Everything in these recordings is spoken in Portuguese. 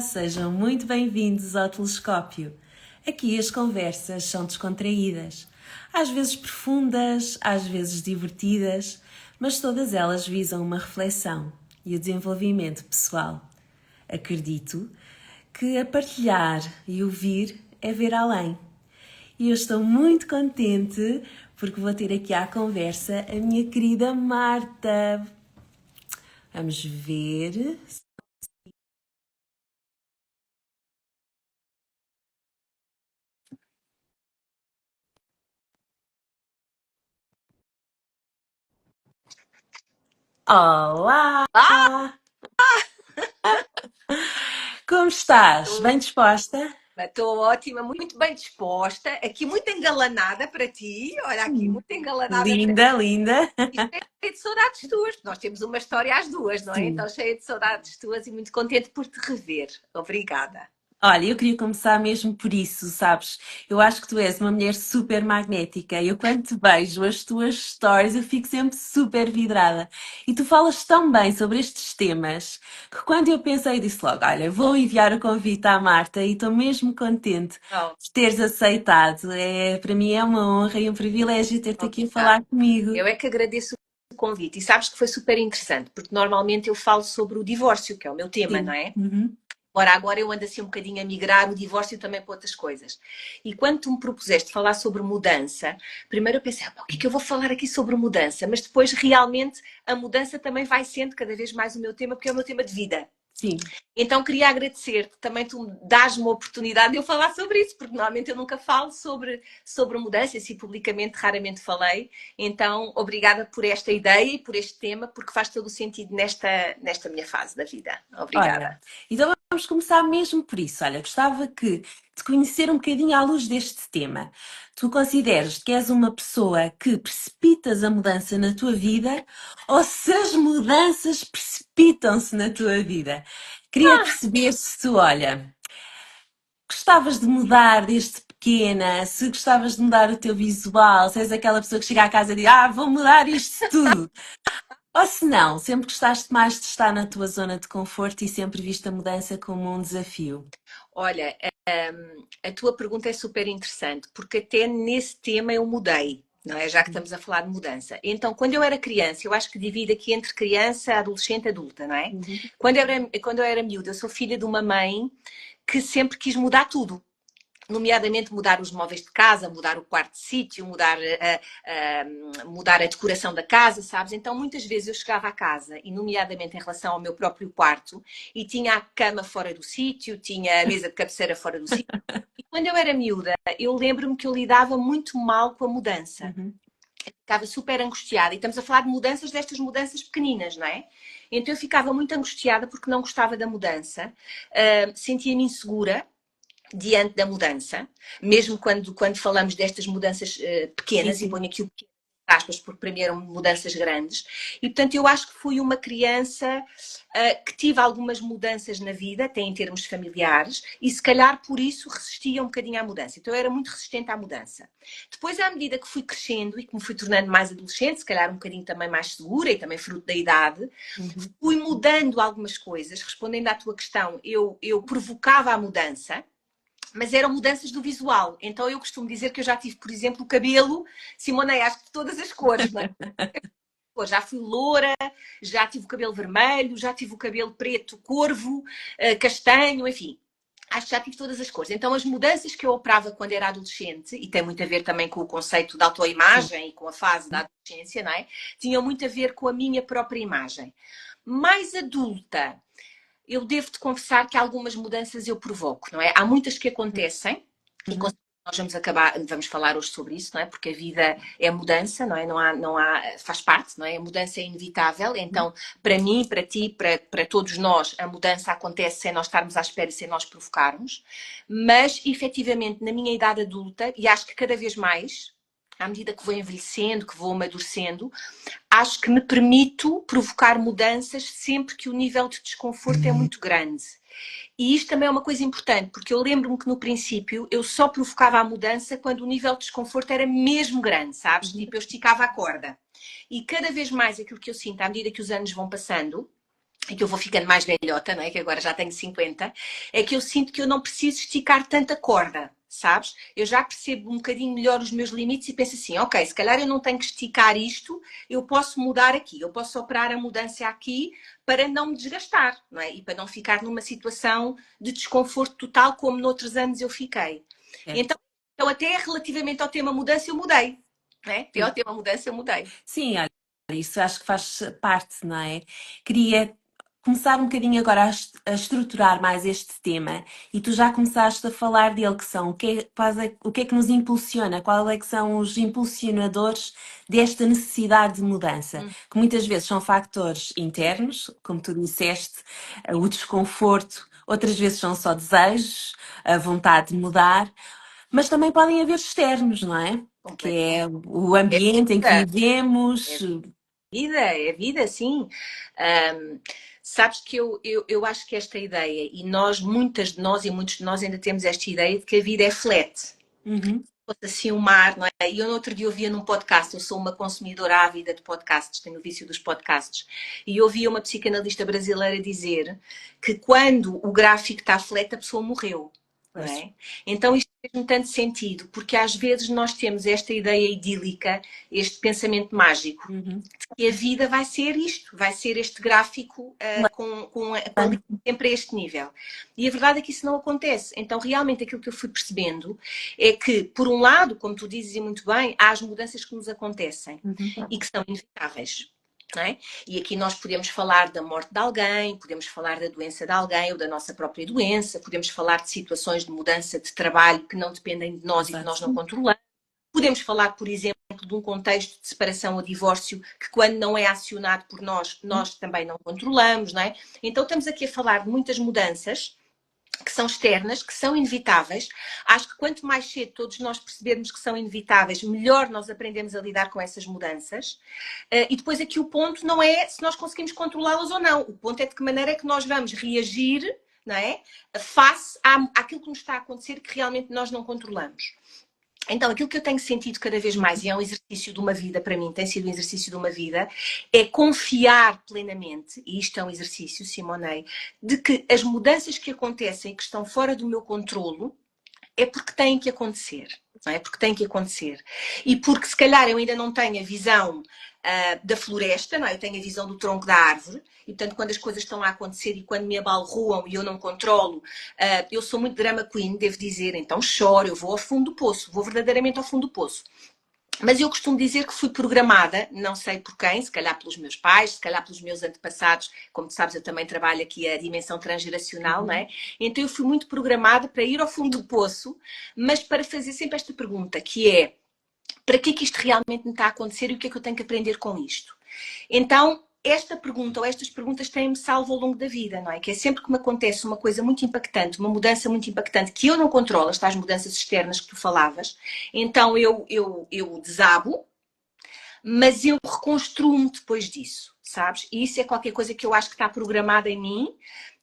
Sejam muito bem-vindos ao Telescópio. Aqui as conversas são descontraídas, às vezes profundas, às vezes divertidas, mas todas elas visam uma reflexão e o desenvolvimento pessoal. Acredito que a partilhar e ouvir é ver além. E eu estou muito contente porque vou ter aqui à conversa a minha querida Marta. Vamos ver. Olá! Ah, Como estás? Bem disposta? estou ótima, muito bem disposta, aqui muito engalanada para ti, olha aqui, muito engalanada para ti. Linda, linda. E cheia de saudades tuas, nós temos uma história às duas, não é? Sim. Então cheia de saudades tuas e muito contente por te rever. Obrigada. Olha, eu queria começar mesmo por isso, sabes? Eu acho que tu és uma mulher super magnética. Eu, quando te vejo as tuas stories, eu fico sempre super vidrada. E tu falas tão bem sobre estes temas que quando eu pensei, disse logo: Olha, vou enviar o convite à Marta e estou mesmo contente Oh, de teres aceitado. Para mim é uma honra e um privilégio ter-te aqui a obrigada. falar comigo. Eu é que agradeço o convite e sabes que foi super interessante, porque normalmente eu falo sobre o divórcio, que é o meu tema, não Sim. é? Uhum. Ora, agora eu ando assim um bocadinho a migrar o divórcio também para outras coisas. E quando tu me propuseste falar sobre mudança, primeiro eu pensei, o que é que eu vou falar aqui sobre mudança? Mas depois realmente a mudança também vai sendo cada vez mais o meu tema, porque é o meu tema de vida. Sim. Então queria agradecer-te, também tu dás-me a oportunidade de eu falar sobre isso, porque normalmente eu nunca falo sobre mudança, assim publicamente raramente falei. Então, obrigada por esta ideia e por este tema, porque faz todo o sentido nesta minha fase da vida. Olha, Obrigada. então vamos começar mesmo por isso. Olha, gostava que de conhecer um bocadinho à luz deste tema. Tu consideras que és uma pessoa que precipitas a mudança na tua vida ou se as mudanças precipitam-se na tua vida? Queria perceber se tu, olha, gostavas de mudar desde pequena, se gostavas de mudar o teu visual, se és aquela pessoa que chega à casa e diz, vou mudar isto tudo. Ou se não, sempre gostaste mais de estar na tua zona de conforto e sempre viste a mudança como um desafio. Olha, a tua pergunta é super interessante, porque até nesse tema eu mudei, não é? Já que estamos a falar de mudança. Então, quando eu era criança, eu acho que divido aqui entre criança, adolescente e adulta, não é? Uhum. Quando eu era miúda, eu sou filha de uma mãe que sempre quis mudar tudo, nomeadamente mudar os móveis de casa, mudar o quarto de sítio, mudar a decoração da casa, sabes? Então, muitas vezes eu chegava à casa, e nomeadamente em relação ao meu próprio quarto, e tinha a cama fora do sítio, tinha a mesa de cabeceira fora do sítio. E quando eu era miúda, eu lembro-me que eu lidava muito mal com a mudança. Uhum. Ficava super angustiada. E estamos a falar de mudanças, destas mudanças pequeninas, não é? Então eu ficava muito angustiada porque não gostava da mudança, sentia-me insegura diante da mudança, mesmo quando falamos destas mudanças Sim, pequenas, e sim. ponho aqui o pequeno aspas, porque para mim eram mudanças grandes, e portanto eu acho que fui uma criança que tive algumas mudanças na vida, até em termos familiares, e se calhar por isso resistia um bocadinho à mudança. Então eu era muito resistente à mudança. Depois, à medida que fui crescendo e que me fui tornando mais adolescente, se calhar um bocadinho também mais segura e também fruto da idade, Uhum. fui mudando algumas coisas. Respondendo à tua questão, eu provocava a mudança, mas eram mudanças do visual. Então eu costumo dizer que eu já tive, por exemplo, o cabelo, Simone, acho que de todas as cores, não é? Já fui loura, já tive o cabelo vermelho, já tive o cabelo preto, corvo, castanho, enfim. Acho que já tive todas as cores. Então, as mudanças que eu operava quando era adolescente, e tem muito a ver também com o conceito da Sim. autoimagem e com a fase da adolescência, não é? Tinham muito a ver com a minha própria imagem. Mais adulta, eu devo-te confessar que algumas mudanças eu provoco, não é? Há muitas que acontecem e Uhum. nós vamos falar hoje sobre isso, não é? Porque a vida é mudança, não é? Faz parte, não é? A mudança é inevitável. Então, para mim, para ti, para todos nós, a mudança acontece sem nós estarmos à espera e sem nós provocarmos. Mas, efetivamente, na minha idade adulta, e acho que cada vez mais, à medida que vou envelhecendo, que vou amadurecendo, acho que me permito provocar mudanças sempre que o nível de desconforto é muito grande. E isto também é uma coisa importante, porque eu lembro-me que no princípio eu só provocava a mudança quando o nível de desconforto era mesmo grande, sabes? Uhum. Tipo, eu esticava a corda. E cada vez mais aquilo que eu sinto, à medida que os anos vão passando, e que eu vou ficando mais velhota, não é? Que agora já tenho 50, é que eu sinto que eu não preciso esticar tanta corda, sabes? Eu já percebo um bocadinho melhor os meus limites e penso assim, ok, se calhar eu não tenho que esticar isto, eu posso mudar aqui, eu posso operar a mudança aqui para não me desgastar, não é? E para não ficar numa situação de desconforto total como noutros anos eu fiquei. Certo. Então até relativamente ao tema mudança eu mudei, não é? Até ao tema mudança eu mudei. Sim, olha, isso acho que faz parte, não é? Queria começar um bocadinho agora a estruturar mais este tema e tu já começaste a falar dele, que são o que é que nos impulsiona, qual é que são os impulsionadores desta necessidade de mudança, Hum, que muitas vezes são factores internos, como tu disseste, o desconforto, outras vezes são só desejos, a vontade de mudar, mas também podem haver externos, não é? Que completamente. é o É ambiente em que vida, vivemos. é vida, sim. Ahm, sabes que eu acho que esta ideia, e nós, muitas de nós e muitos de nós ainda temos esta ideia de que a vida é flat. Uhum, Fosse assim um mar, não é? E eu no outro dia ouvia num podcast, eu sou uma consumidora ávida de podcasts, tenho o vício dos podcasts, e ouvia uma psicanalista brasileira dizer que quando o gráfico está flat, a pessoa morreu. Não pois. é? Então isto fez-me tanto sentido, porque às vezes nós temos esta ideia idílica, este pensamento mágico, Uhum. que a vida vai ser isto, vai ser este gráfico com a qualidade sempre a este nível. E a verdade é que isso não acontece. Então, realmente, aquilo que eu fui percebendo é que, por um lado, como tu dizes e muito bem, há as mudanças que nos acontecem Uhum. e que são inevitáveis. Não é? E aqui nós podemos falar da morte de alguém, podemos falar da doença de alguém ou da nossa própria doença, podemos falar de situações de mudança de trabalho que não dependem de nós e que nós não Exato. controlamos. Podemos falar, por exemplo, de um contexto de separação ou divórcio que, quando não é acionado por nós, nós também não controlamos, não é? Então, estamos aqui a falar de muitas mudanças que são externas, que são inevitáveis. Acho que quanto mais cedo todos nós percebermos que são inevitáveis, melhor nós aprendemos a lidar com essas mudanças. E depois aqui o ponto não é se nós conseguimos controlá-las ou não. O ponto é de que maneira é que nós vamos reagir, não é? Face àquilo que nos está a acontecer que realmente nós não controlamos. Então, aquilo que eu tenho sentido cada vez mais, e é um exercício de uma vida para mim, tem sido um exercício de uma vida, é confiar plenamente, e isto é um exercício, Simonei, de que as mudanças que acontecem e que estão fora do meu controlo é porque têm que acontecer. Não é? Porque têm que acontecer. E porque se calhar eu ainda não tenho a visão da floresta, não é? Eu tenho a visão do tronco da árvore, e portanto, quando as coisas estão a acontecer e quando me abalroam e eu não controlo, eu sou muito drama queen, devo dizer, então choro, eu vou ao fundo do poço, vou verdadeiramente ao fundo do poço. Mas eu costumo dizer que fui programada, não sei por quem, se calhar pelos meus pais, se calhar pelos meus antepassados, como tu sabes, eu também trabalho aqui a dimensão transgeracional, não Uhum. é? Então eu fui muito programada para ir ao fundo do poço, mas para fazer sempre esta pergunta, que é, para que é que isto realmente me está a acontecer e o que é que eu tenho que aprender com isto? Então, esta pergunta ou estas perguntas têm-me salvo ao longo da vida, não é? Que é sempre que me acontece uma coisa muito impactante, uma mudança muito impactante, que eu não controlo, estas mudanças externas que tu falavas, então eu desabo, mas eu reconstruo-me depois disso, sabes? E isso é qualquer coisa que eu acho que está programada em mim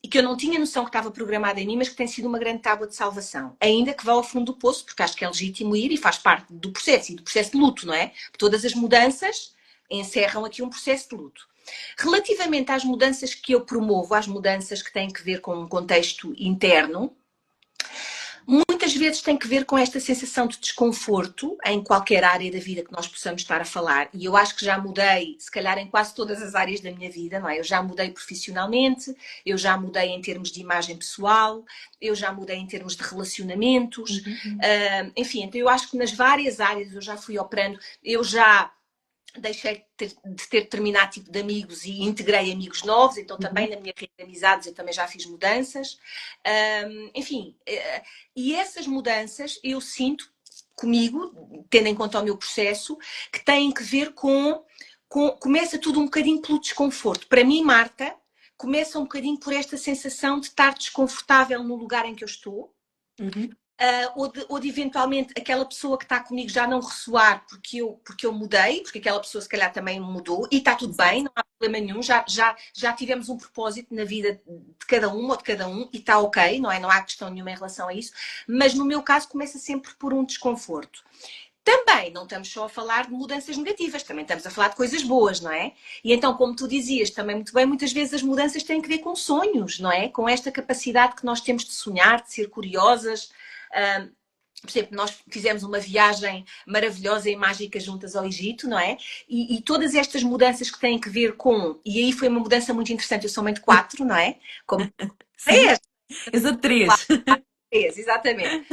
e que eu não tinha noção que estava programada em mim, mas que tem sido uma grande tábua de salvação. Ainda que vá ao fundo do poço, porque acho que é legítimo ir e faz parte do processo e do processo de luto, não é? Todas as mudanças encerram aqui um processo de luto. Relativamente às mudanças que eu promovo, às mudanças que têm que ver com um contexto interno, muitas vezes tem que ver com esta sensação de desconforto em qualquer área da vida que nós possamos estar a falar. E eu acho que já mudei, se calhar, em quase todas as áreas da minha vida, não é? Eu já mudei profissionalmente, eu já mudei em termos de imagem pessoal, eu já mudei em termos de relacionamentos, Uhum. enfim, então eu acho que nas várias áreas eu já fui operando, eu já deixei de ter determinado tipo de amigos e integrei amigos novos, então também Uhum. na minha rede de amizades eu também já fiz mudanças. Enfim, e essas mudanças eu sinto comigo, tendo em conta o meu processo, que têm que ver começa tudo um bocadinho pelo desconforto. Para mim, Marta, começa um bocadinho por esta sensação de estar desconfortável no lugar em que eu estou, Uhum. ou de eventualmente aquela pessoa que está comigo já não ressoar porque eu mudei, porque aquela pessoa se calhar também mudou, e está tudo Exato. bem, não há problema nenhum, já tivemos um propósito na vida de cada um ou de cada um, e está ok, não é? Não há questão nenhuma em relação a isso, mas no meu caso começa sempre por um desconforto. Também não estamos só a falar de mudanças negativas, também estamos a falar de coisas boas, não é? E então, como tu dizias também muito bem, muitas vezes as mudanças têm que ver com sonhos, não é? Com esta capacidade que nós temos de sonhar, de ser curiosas. Por exemplo, nós fizemos uma viagem maravilhosa e mágica juntas ao Egito, não é? E todas estas mudanças que têm que ver com. E aí foi uma mudança muito interessante. Eu sou mãe de quatro, não é? Como Sim, é? eu sou de três. Exatamente.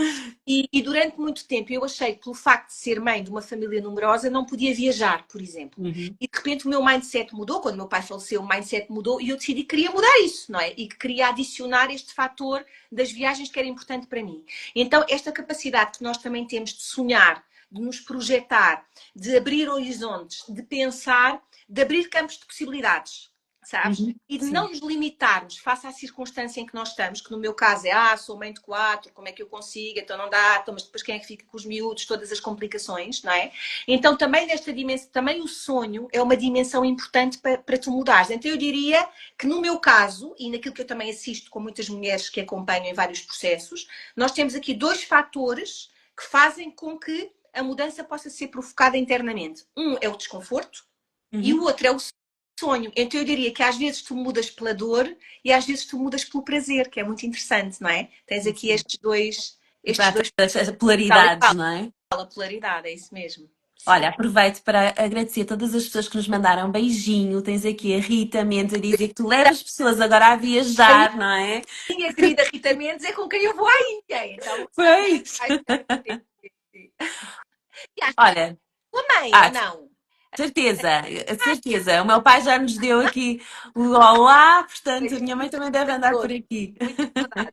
E durante muito tempo eu achei que, pelo facto de ser mãe de uma família numerosa, não podia viajar, por exemplo. Uhum. E de repente o meu mindset mudou. Quando meu pai faleceu, o mindset mudou e eu decidi que queria mudar isso, não é? E que queria adicionar este fator das viagens que era importante para mim. Então, esta capacidade que nós também temos de sonhar, de nos projetar, de abrir horizontes, de pensar, de abrir campos de possibilidades, sabes? Uhum. E de não Sim. nos limitarmos face à circunstância em que nós estamos, que no meu caso é, sou mãe de quatro, como é que eu consigo? Então não dá, então, mas depois quem é que fica com os miúdos, todas as complicações, não é? Então também nesta dimensão, também o sonho é uma dimensão importante para tu mudares. Então eu diria que no meu caso, e naquilo que eu também assisto com muitas mulheres que acompanham em vários processos, nós temos aqui dois fatores que fazem com que a mudança possa ser provocada internamente. Um é o desconforto e o Uhum. outro é o sonho. Então eu diria que às vezes tu mudas pela dor e às vezes tu mudas pelo prazer, que é muito interessante, não é? Tens aqui Sim. estes Exato, dois as tal e polaridades, qual. não é? A polaridade, é isso mesmo. Olha, Sim. aproveito para agradecer a todas as pessoas que nos mandaram beijinho. Tens aqui a Rita Mendes a dizer que tu levas pessoas agora a A viajar, não é? minha querida Rita Mendes é com quem eu vou à Índia, então Pois. vai ficar contente. E acho que Olha, tua mãe, ou ah, não? certeza, certeza. O meu pai já nos deu aqui o olá, portanto a minha mãe também deve andar por Todos. aqui. Muita saudade.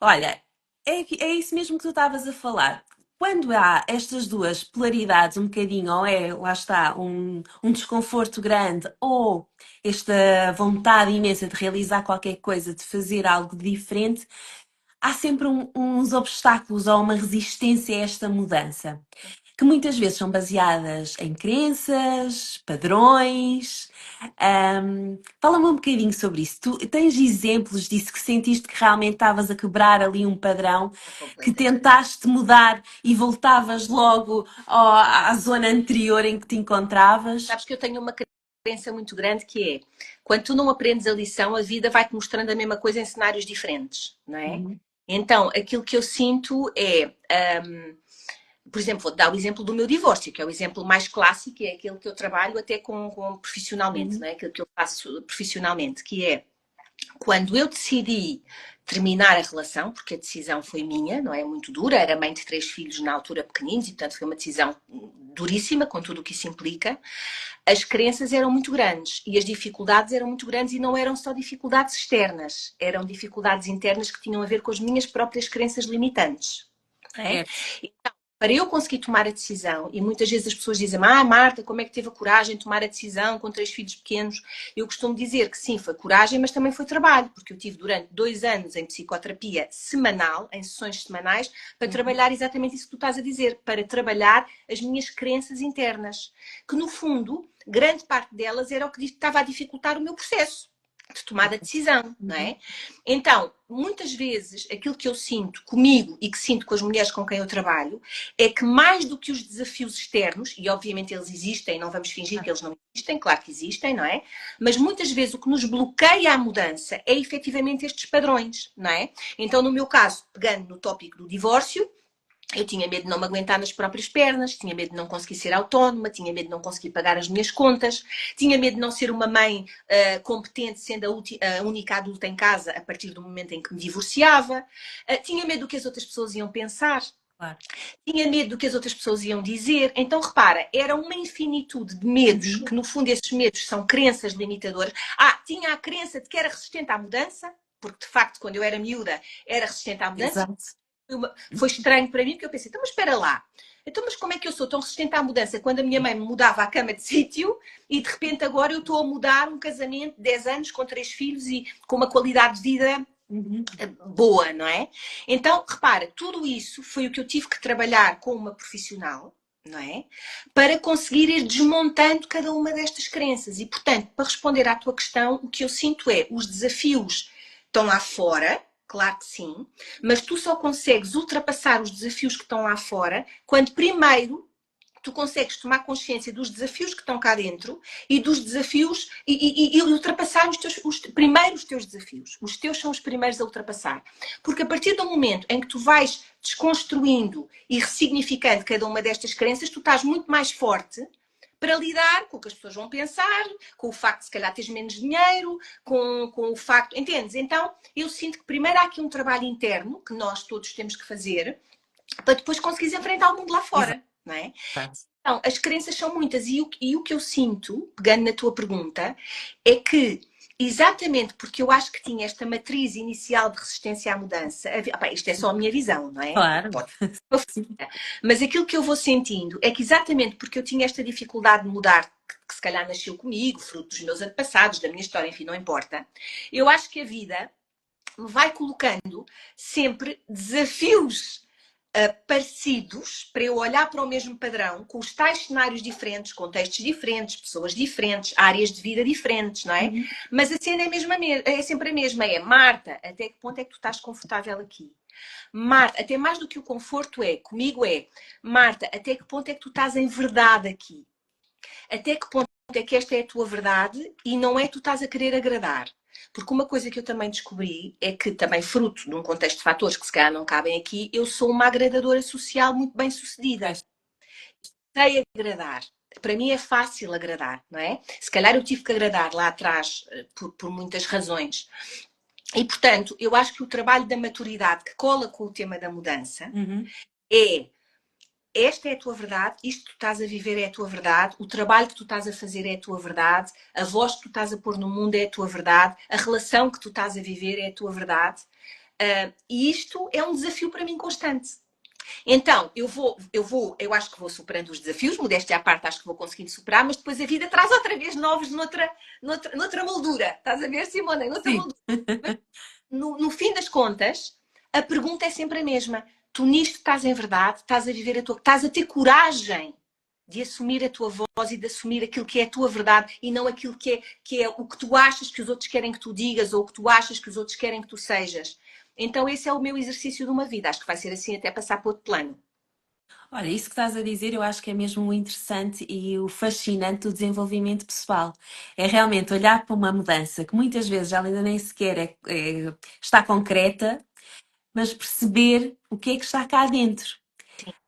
Olha, é isso mesmo que tu estavas a falar. Quando há estas duas polaridades, um bocadinho, ou é, lá está, um desconforto grande, ou esta vontade imensa de realizar qualquer coisa, de fazer algo diferente, há sempre uns obstáculos ou uma resistência a esta mudança que muitas vezes são baseadas em crenças, padrões. Fala-me um bocadinho sobre isso. Tu tens exemplos disso que sentiste que realmente estavas a quebrar ali um padrão, que Completamente. tentaste mudar e voltavas logo à zona anterior em que te encontravas? Sabes que eu tenho uma crença muito grande que é, quando tu não aprendes a lição, a vida vai-te mostrando a mesma coisa em cenários diferentes, não é? Uhum, Então, aquilo que eu sinto é, por exemplo, vou dar o exemplo do meu divórcio, que é o exemplo mais clássico, é aquele que eu trabalho até com profissionalmente, uhum, não é? Aquilo que eu faço profissionalmente, que é quando eu decidi terminar a relação, porque a decisão foi minha, não é muito dura, era mãe de três filhos na altura pequeninos e portanto foi uma decisão duríssima com tudo o que isso implica. As crenças eram muito grandes e as dificuldades eram muito grandes e não eram só dificuldades externas, eram dificuldades internas que tinham a ver com as minhas próprias crenças limitantes. Não é? certo. Para eu conseguir tomar a decisão, e muitas vezes as pessoas dizem, Marta, como é que teve a coragem de tomar a decisão com três filhos pequenos? Eu costumo dizer que sim, foi coragem, mas também foi trabalho, porque eu tive durante 2 anos em psicoterapia semanal, em sessões semanais, para Uhum, trabalhar exatamente isso que tu estás a dizer, para trabalhar as minhas crenças internas, que no fundo, grande parte delas era o que estava a dificultar o meu processo de tomada de decisão, não uhum, é? Então, muitas vezes, aquilo que eu sinto comigo e que sinto com as mulheres com quem eu trabalho é que mais do que os desafios externos, e obviamente eles existem, não vamos fingir que eles não existem, claro que existem, não é? Mas muitas vezes o que nos bloqueia a mudança é efetivamente estes padrões, não é? Então, no meu caso, pegando no tópico do divórcio, eu tinha medo de não me aguentar nas próprias pernas, tinha medo de não conseguir ser autónoma, tinha medo de não conseguir pagar as minhas contas, tinha medo de não ser uma mãe competente, sendo a única adulta em casa a partir do momento em que me divorciava, tinha medo do que as outras pessoas iam pensar, claro. tinha medo do que as outras pessoas iam dizer. Então, repara, era uma infinitude de medos, Uhum, que no fundo esses medos são crenças limitadoras. Tinha a crença de que era resistente à mudança, porque de facto, quando eu era miúda, era resistente à mudança. exato. Foi estranho para mim, porque eu pensei, então, mas espera lá. Então, mas como é que eu sou tão resistente à mudança quando a minha mãe me mudava a cama de sítio e de repente agora eu estou a mudar um casamento de 10 anos com três filhos e com uma qualidade de vida Uhum, boa, não é? Então, repara, tudo isso foi o que eu tive que trabalhar com uma profissional, não é? Para conseguir ir desmontando cada uma destas crenças. E, portanto, para responder à tua questão, o que eu sinto é os desafios estão lá fora, Claro que sim, mas tu só consegues ultrapassar os desafios que estão lá fora quando primeiro tu consegues tomar consciência dos desafios que estão cá dentro e dos desafios e ultrapassar primeiro os teus desafios. Os teus são os primeiros a ultrapassar. Porque a partir do momento em que tu vais desconstruindo e ressignificando cada uma destas crenças, tu estás muito mais forte para lidar com o que as pessoas vão pensar, com o facto de se calhar teres menos dinheiro, com o facto... Entendes? Então, eu sinto que primeiro há aqui um trabalho interno que nós todos temos que fazer para depois conseguires enfrentar o mundo lá Exato. fora, não é? Então, as crenças são muitas e o que eu sinto, pegando na tua pergunta, é que exatamente porque eu acho que tinha esta matriz inicial de resistência à mudança, isto é só a minha visão, não é? Claro. Pode. Mas aquilo que eu vou sentindo é que exatamente porque eu tinha esta dificuldade de mudar, que se calhar nasceu comigo, fruto dos meus antepassados, da minha história, enfim, não importa, eu acho que a vida me vai colocando sempre desafios parecidos para eu olhar para o mesmo padrão, com os tais cenários diferentes, contextos diferentes, pessoas diferentes, áreas de vida diferentes, não é? Uhum. Mas a cena é sempre a mesma, é Marta, até que ponto é que tu estás confortável aqui? Marta, até mais do que o conforto comigo Marta, até que ponto é que tu estás em verdade aqui? Até que ponto é que esta é a tua verdade e não é que tu estás a querer agradar? Porque uma coisa que eu também descobri é que, também fruto de um contexto de fatores que se calhar não cabem aqui, eu sou uma agradadora social muito bem sucedida. Sei agradar. Para mim é fácil agradar, não é? Se calhar eu tive que agradar lá atrás por muitas razões. E, portanto, eu acho que o trabalho da maturidade que cola com o tema da mudança é esta é a tua verdade, isto que tu estás a viver é a tua verdade, o trabalho que tu estás a fazer é a tua verdade, a voz que tu estás a pôr no mundo é a tua verdade, a relação que tu estás a viver é a tua verdade. E isto é um desafio para mim constante. Então, eu acho que vou superando os desafios, modéstia à parte, acho que vou conseguindo superar, mas depois a vida traz outra vez novos noutra moldura. Estás a ver, Simona? Noutra Sim. moldura. No fim das contas, a pergunta é sempre a mesma. Tu nisto estás em verdade, estás a viver estás a ter coragem de assumir a tua voz e de assumir aquilo que é a tua verdade e não aquilo que é o que tu achas que os outros querem que tu digas ou o que tu achas que os outros querem que tu sejas. Então esse é o meu exercício de uma vida. Acho que vai ser assim até passar para outro plano. Olha, isso que estás a dizer eu acho que é mesmo o interessante e o fascinante do desenvolvimento pessoal. É realmente olhar para uma mudança que muitas vezes já ainda nem sequer está concreta, mas perceber o que é que está cá dentro.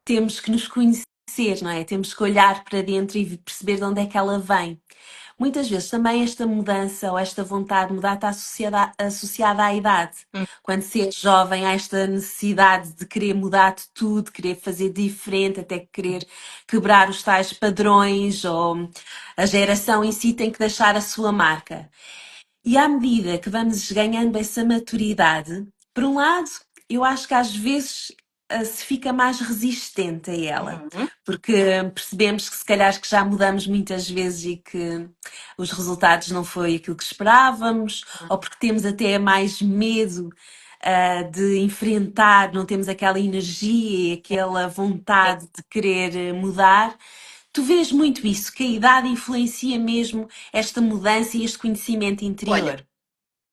Temos que nos conhecer, não é? Temos que olhar para dentro e perceber de onde é que ela vem. Muitas vezes também esta mudança ou esta vontade de mudar está associada à idade. Quando se é jovem, há esta necessidade de querer mudar de tudo, de querer fazer diferente, até querer quebrar os tais padrões, ou a geração em si tem que deixar a sua marca. E à medida que vamos ganhando essa maturidade, por um lado, eu acho que às vezes se fica mais resistente a ela, porque percebemos que se calhar que já mudamos muitas vezes e que os resultados não foi aquilo que esperávamos, ou porque temos até mais medo de enfrentar, não temos aquela energia e aquela vontade de querer mudar. Tu vês muito isso, que a idade influencia mesmo esta mudança e este conhecimento Olha, interior.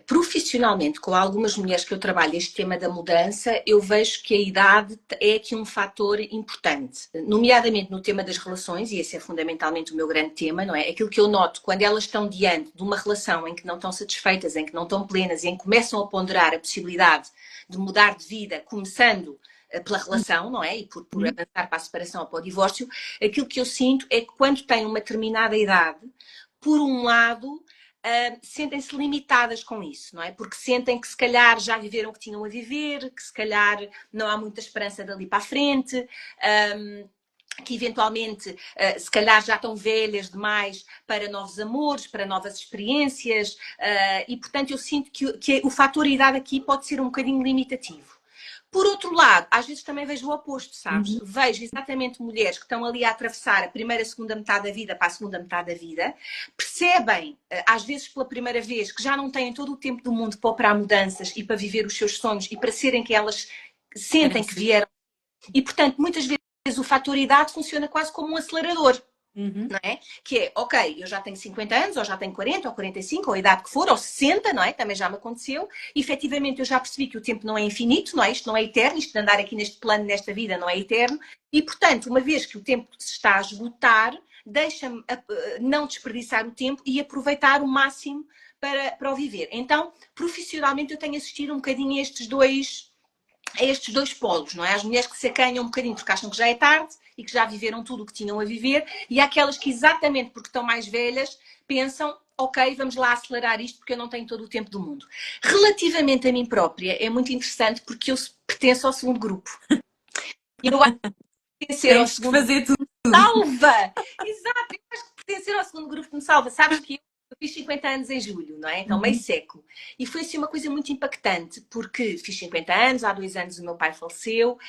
profissionalmente, com algumas mulheres que eu trabalho este tema da mudança, eu vejo que a idade é aqui um fator importante, nomeadamente no tema das relações, e esse é fundamentalmente o meu grande tema, não é? Aquilo que eu noto quando elas estão diante de uma relação em que não estão satisfeitas, em que não estão plenas, em que começam a ponderar a possibilidade de mudar de vida, começando pela relação, não é? E por avançar para a separação ou para o divórcio, aquilo que eu sinto é que quando têm uma determinada idade, por um lado, sentem-se limitadas com isso, não é? Porque sentem que se calhar já viveram o que tinham a viver, que se calhar não há muita esperança dali para a frente, que eventualmente, se calhar já estão velhas demais para novos amores, para novas experiências, e portanto eu sinto que o fator idade aqui pode ser um bocadinho limitativo. Por outro lado, às vezes também vejo o oposto, sabes? Vejo exatamente mulheres que estão ali a atravessar a primeira, segunda metade da vida para a segunda metade da vida, percebem, às vezes pela primeira vez, que já não têm todo o tempo do mundo para operar mudanças e para viver os seus sonhos e para serem que elas sentem que vieram. E, portanto, muitas vezes o fator idade funciona quase como um acelerador. Uhum. não é? Que é, ok, eu já tenho 50 anos, ou já tenho 40, ou 45, ou a idade que for, ou 60, não é? Também já me aconteceu. E, efetivamente, eu já percebi que o tempo não é infinito, não é? Isto não é eterno, isto de andar aqui neste plano, nesta vida, não é eterno. E, portanto, uma vez que o tempo se está a esgotar, deixa-me não desperdiçar o tempo e aproveitar o máximo para o viver. Então, profissionalmente, eu tenho assistido um bocadinho a estes dois polos, não é? As mulheres que se acanham um bocadinho porque acham que já é tarde e que já viveram tudo o que tinham a viver, e aquelas que, exatamente porque estão mais velhas, pensam, ok, vamos lá acelerar isto porque eu não tenho todo o tempo do mundo. Relativamente a mim própria, é muito interessante porque eu pertenço ao segundo grupo. Eu acho que pertencer ao Tens que segundo grupo fazer tudo. salva! Exato, eu acho que pertencer ao segundo grupo me salva. Sabes que eu fiz 50 anos em julho, não é? Então, meio Uhum. século. E foi assim uma coisa muito impactante, porque fiz 50 anos, há 2 anos o meu pai faleceu.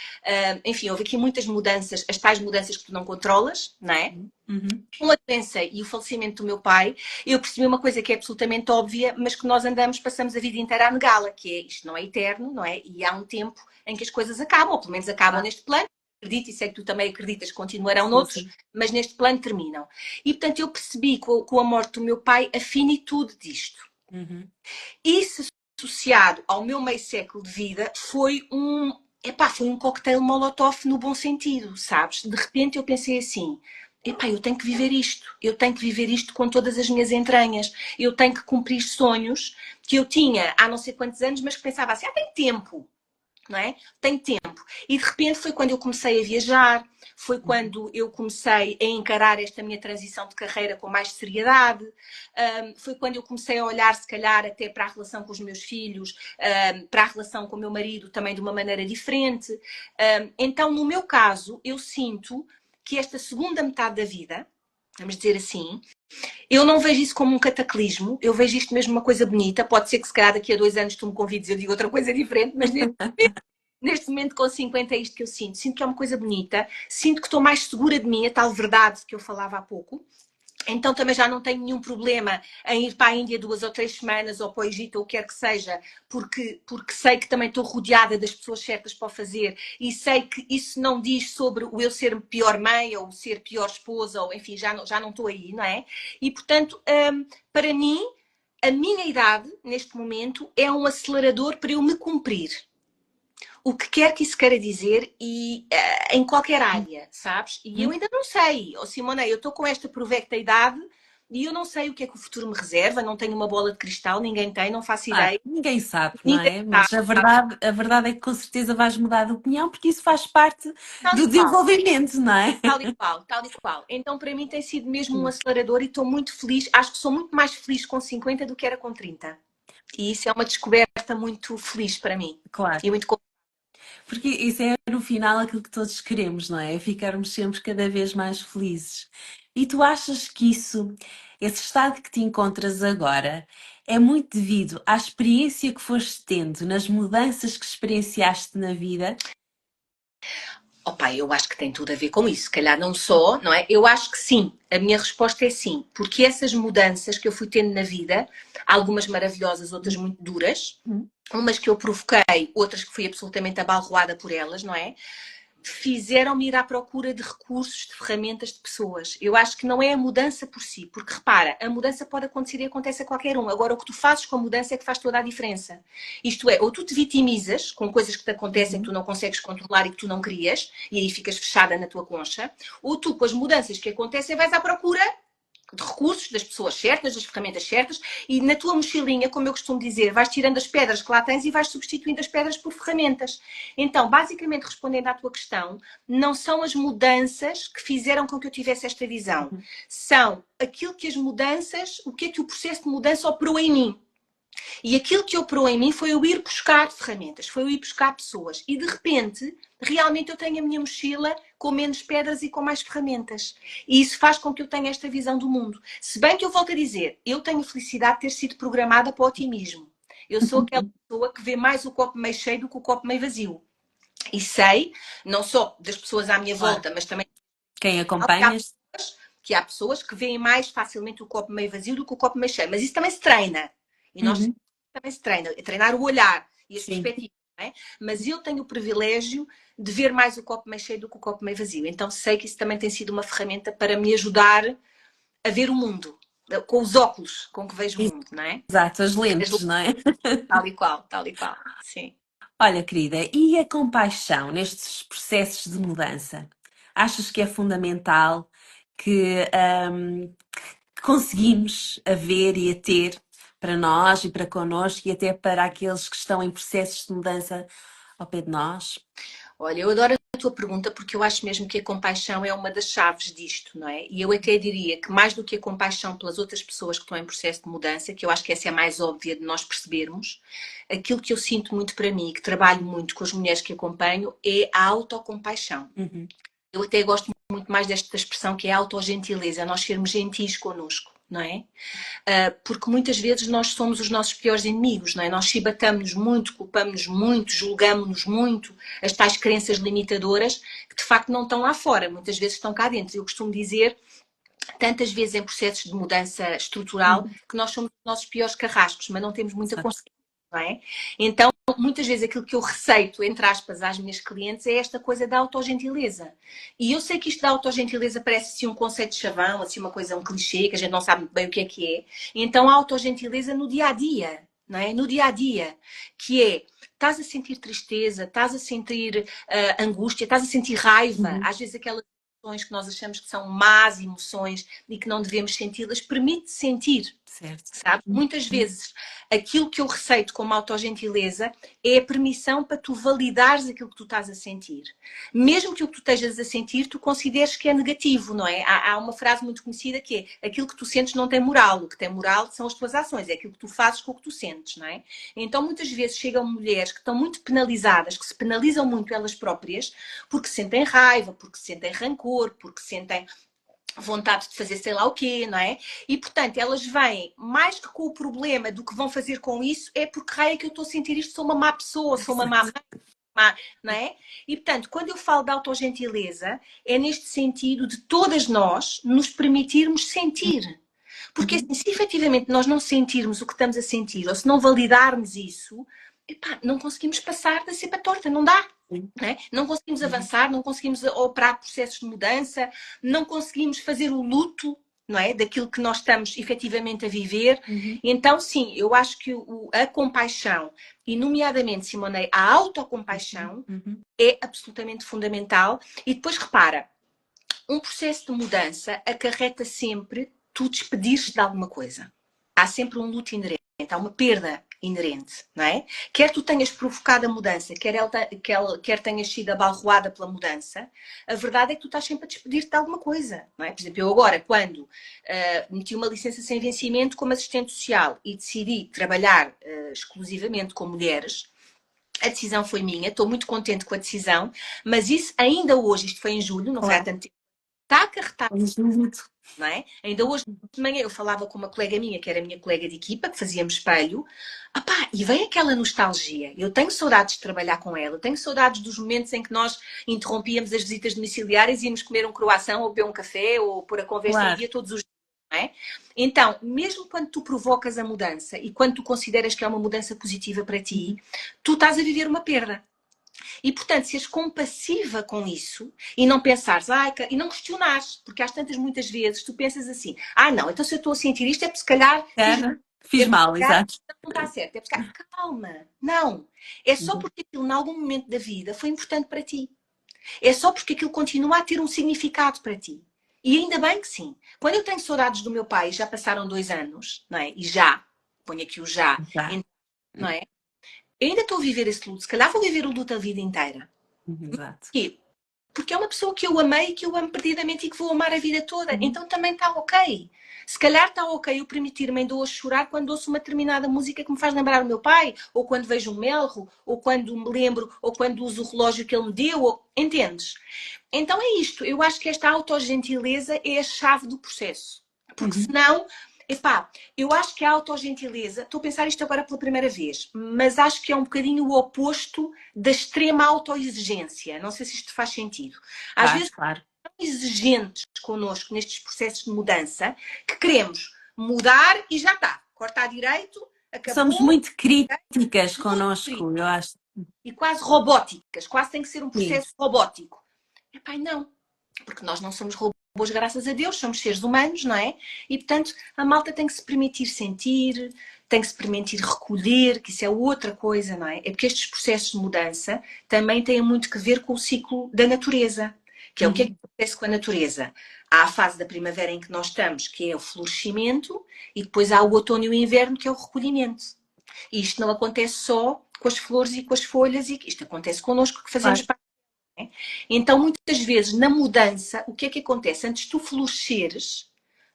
Enfim, houve aqui muitas mudanças, as tais mudanças que tu não controlas, não é? Uhum. Com a doença e o falecimento do meu pai, eu percebi uma coisa que é absolutamente óbvia, mas que nós andamos, passamos a vida inteira a negá-la, que é isto não é eterno, não é? E há um tempo em que as coisas acabam, ou pelo menos acabam Claro. neste plano. Acredito e sei que tu também acreditas que continuarão Sim, noutros, sim. mas neste plano terminam. E portanto eu percebi com a morte do meu pai a finitude disto. Uhum. Isso associado ao meu meio século de vida foi um cocktail molotov no bom sentido, sabes? De repente eu pensei assim, epá, eu tenho que viver isto, eu tenho que viver isto com todas as minhas entranhas, eu tenho que cumprir sonhos que eu tinha há não sei quantos anos, mas que pensava assim, tem tempo, não é? Tem tempo. E de repente foi quando eu comecei a viajar, foi Uhum. quando eu comecei a encarar esta minha transição de carreira com mais seriedade, foi quando eu comecei a olhar, se calhar, até para a relação com os meus filhos, para a relação com o meu marido também de uma maneira diferente. Então, no meu caso, eu sinto que esta segunda metade da vida, vamos dizer assim, eu não vejo isso como um cataclismo, eu vejo isto mesmo uma coisa bonita. Pode ser que se calhar daqui a 2 anos tu me convides e eu digo outra coisa diferente, mas neste momento com 50 é isto que eu sinto. Sinto que é uma coisa bonita, sinto que estou mais segura de mim, a tal verdade que eu falava há pouco. Então também já não tenho nenhum problema em ir para a Índia 2 ou 3 semanas ou para o Egito ou o que quer que seja, porque sei que também estou rodeada das pessoas certas para o fazer e sei que isso não diz sobre o eu ser pior mãe ou ser pior esposa, ou enfim, já não estou aí, não é? E portanto, para mim, a minha idade, neste momento, é um acelerador para eu me cumprir o que quer que isso queira dizer e em qualquer área, sabes? E eu Uhum. ainda não sei. Oh, Simone, eu estou com esta provecta idade e eu não sei o que é que o futuro me reserva, não tenho uma bola de cristal, ninguém tem, não faço Claro, ideia. ninguém sabe, não Ninguém é? sabe, Mas a verdade é que com certeza vais mudar de opinião, porque isso faz parte tal do e qual, desenvolvimento, não é? tal e qual, tal e qual. Então, para mim, tem sido mesmo um Sim, acelerador e estou muito feliz. Acho que sou muito mais feliz com 50 do que era com 30. E isso é uma descoberta muito feliz para mim. claro. E muito Porque isso é no final aquilo que todos queremos, não é? É ficarmos sempre cada vez mais felizes. E tu achas que isso, esse estado que te encontras agora, é muito devido à experiência que foste tendo, nas mudanças que experienciaste na vida? Opa, eu acho que tem tudo a ver com isso. Se calhar não só, não é? Eu acho que sim. A minha resposta é sim. Porque essas mudanças que eu fui tendo na vida, algumas maravilhosas, outras muito duras, Uhum. umas que eu provoquei, outras que fui absolutamente abalroada por elas, não é? Fizeram-me ir à procura de recursos, de ferramentas, de pessoas. Eu acho que não é a mudança por si, porque repara, a mudança pode acontecer e acontece a qualquer um. Agora, o que tu fazes com a mudança é que faz toda a diferença. Isto é, ou tu te vitimizas com coisas que te acontecem que tu Uhum. não consegues controlar e que tu não querias, e aí ficas fechada na tua concha, ou tu, com as mudanças que acontecem, vais à procura de recursos, das pessoas certas, das ferramentas certas, e na tua mochilinha, como eu costumo dizer, vais tirando as pedras que lá tens e vais substituindo as pedras por ferramentas. Então, basicamente, respondendo à tua questão, não são as mudanças que fizeram com que eu tivesse esta visão. Uhum. São aquilo que as mudanças, o que é que o processo de mudança operou em mim. E aquilo que operou em mim foi eu ir buscar ferramentas, foi eu ir buscar pessoas. E de repente, realmente eu tenho a minha mochila com menos pedras e com mais ferramentas. E isso faz com que eu tenha esta visão do mundo. Se bem que eu volto a dizer, eu tenho a felicidade de ter sido programada para o otimismo. Eu sou aquela pessoa que vê mais o copo meio cheio do que o copo meio vazio. E sei, não só das pessoas à minha Claro. volta, mas também Quem que há acompanhas? pessoas que veem mais facilmente o copo meio vazio do que o copo meio cheio. Mas isso também se treina. E nós Uhum. também se treina. É treinar o olhar e as Sim. perspectivas. não é? Mas eu tenho o privilégio de ver mais o copo meio cheio do que o copo meio vazio. Então sei que isso também tem sido uma ferramenta para me ajudar a ver o mundo, com os óculos com que vejo o mundo, não é? Exato, as As lentes, luzes, não é? tal e qual, sim. Olha, querida, e a compaixão nestes processos de mudança? Achas que é fundamental que conseguimos a ver e a ter para nós e para connosco e até para aqueles que estão em processos de mudança ao pé de nós? Olha, eu adoro a tua pergunta porque eu acho mesmo que a compaixão é uma das chaves disto, não é? E eu até diria que mais do que a compaixão pelas outras pessoas que estão em processo de mudança, que eu acho que essa é a mais óbvia de nós percebermos, aquilo que eu sinto muito para mim, que trabalho muito com as mulheres que acompanho, é a autocompaixão. Uhum. Eu até gosto muito mais desta expressão que é a autogentileza, nós sermos gentis connosco, não é? Porque muitas vezes nós somos os nossos piores inimigos, não é? Nós chibatamos-nos muito, culpamos-nos muito, julgamos-nos muito, as tais crenças limitadoras que de facto não estão lá fora, muitas vezes estão cá dentro. Eu costumo dizer, tantas vezes em processos de mudança estrutural, Uhum. que nós somos os nossos piores carrascos, mas não temos muita Exato. consciência, não é? Então, muitas vezes aquilo que eu receito, entre aspas, às minhas clientes é esta coisa da autogentileza. E eu sei que isto da autogentileza parece assim um conceito de chavão, assim uma coisa, um clichê, que a gente não sabe bem o que é. Então, a autogentileza no dia a dia, não é? No dia a dia, que é, estás a sentir tristeza, estás a sentir angústia, estás a sentir raiva, Uhum. às vezes aquelas emoções que nós achamos que são más emoções e que não devemos senti-las, permite sentir. Certo. Sabe? Muitas Uhum. vezes aquilo que eu receito como autogentileza é a permissão para tu validares aquilo que tu estás a sentir. Mesmo que o que tu estejas a sentir tu consideres que é negativo, não é? Há uma frase muito conhecida que é aquilo que tu sentes não tem moral, o que tem moral são as tuas ações, é aquilo que tu fazes com o que tu sentes, não é? Então muitas vezes chegam mulheres que estão muito penalizadas, que se penalizam muito elas próprias, porque sentem raiva, porque sentem rancor, porque sentem vontade de fazer sei lá o quê, não é? E, portanto, elas vêm mais que com o problema do que vão fazer com isso, é porque raio é que eu estou a sentir isto, sou uma má pessoa, sou uma má Exato. mãe, não é? E, portanto, quando eu falo de autogentileza, é neste sentido de todas nós nos permitirmos sentir. Porque, Uhum. assim, se efetivamente nós não sentirmos o que estamos a sentir, ou se não validarmos isso, epá, não conseguimos passar da cepa torta, não dá. Sim. Não é? Não conseguimos Uhum. avançar, não conseguimos operar processos de mudança, não conseguimos fazer o luto, não é? Daquilo que nós estamos efetivamente a viver. Uhum. Então, sim, eu acho que a compaixão, e nomeadamente, Simone, a autocompaixão, Uhum. é absolutamente fundamental. E depois repara, um processo de mudança acarreta sempre tu despedires de alguma coisa. Há sempre um luto inerente, há uma perda inerente, não é? Quer tu tenhas provocado a mudança, quer tenhas sido abalroada pela mudança, a verdade é que tu estás sempre a despedir-te de alguma coisa, não é? Por exemplo, eu agora, quando meti uma licença sem vencimento como assistente social e decidi trabalhar exclusivamente com mulheres, a decisão foi minha, estou muito contente com a decisão, mas isso ainda hoje, isto foi em julho, não foi há Claro. tanto tempo, está acarretado, Vamos no luto. não é? Ainda hoje de manhã eu falava com uma colega minha, que era minha colega de equipa, que fazíamos espelho, apá, e vem aquela nostalgia. Eu tenho saudades de trabalhar com ela, eu tenho saudades dos momentos em que nós interrompíamos as visitas domiciliárias e íamos comer um croissant ou beber um café ou pôr a conversa em Claro. dia todos os dias. Não é? Então, mesmo quando tu provocas a mudança e quando tu consideras que é uma mudança positiva para ti, tu estás a viver uma perda. E, portanto, seres compassiva com isso e não pensares, e não questionares, porque às tantas, muitas vezes, tu pensas assim, não, então se eu estou a sentir isto é porque se calhar fiz, Fiz é porque se mal, calhar exato. não está certo, é porque, calma, não. É só Uhum. porque aquilo, em algum momento da vida, foi importante para ti. É só porque aquilo continua a ter um significado para ti. E ainda bem que sim. Quando eu tenho saudades do meu pai, já passaram 2 anos, não é? E já, ponho aqui o já, Já. não é? Eu ainda estou a viver esse luto. Se calhar vou viver o luto a vida inteira. Exato. Porquê? Porque é uma pessoa que eu amei, que eu amo perdidamente e que vou amar a vida toda. Uhum. Então também está ok. Se calhar está ok eu permitir-me ainda hoje chorar quando ouço uma determinada música que me faz lembrar o meu pai, ou quando vejo um melro, ou quando me lembro, ou quando uso o relógio que ele me deu, entendes? Então é isto. Eu acho que esta autogentileza é a chave do processo. Porque Uhum. senão, epá, eu acho que a autogentileza, estou a pensar isto agora pela primeira vez, mas acho que é um bocadinho o oposto da extrema autoexigência. Não sei se isto faz sentido. Às Faz, vezes claro. exigentes connosco nestes processos de mudança que queremos mudar e já está. Corta a direito, somos acabou, muito críticas muito frio, connosco, eu acho. e quase robóticas, quase tem que ser um Sim, processo robótico. Epá, não, porque nós não somos robôs, graças a Deus, somos seres humanos, não é? E, portanto, a malta tem que se permitir sentir, tem que se permitir recolher, que isso é outra coisa, não é? É porque estes processos de mudança também têm muito que ver com o ciclo da natureza, que é o que acontece com a natureza. Há a fase da primavera em que nós estamos, que é o florescimento, e depois há o outono e o inverno, que é o recolhimento. E isto não acontece só com as flores e com as folhas, e isto acontece connosco que fazemos claro. parte. Então, muitas vezes, na mudança, o que é que acontece? Antes de tu floresceres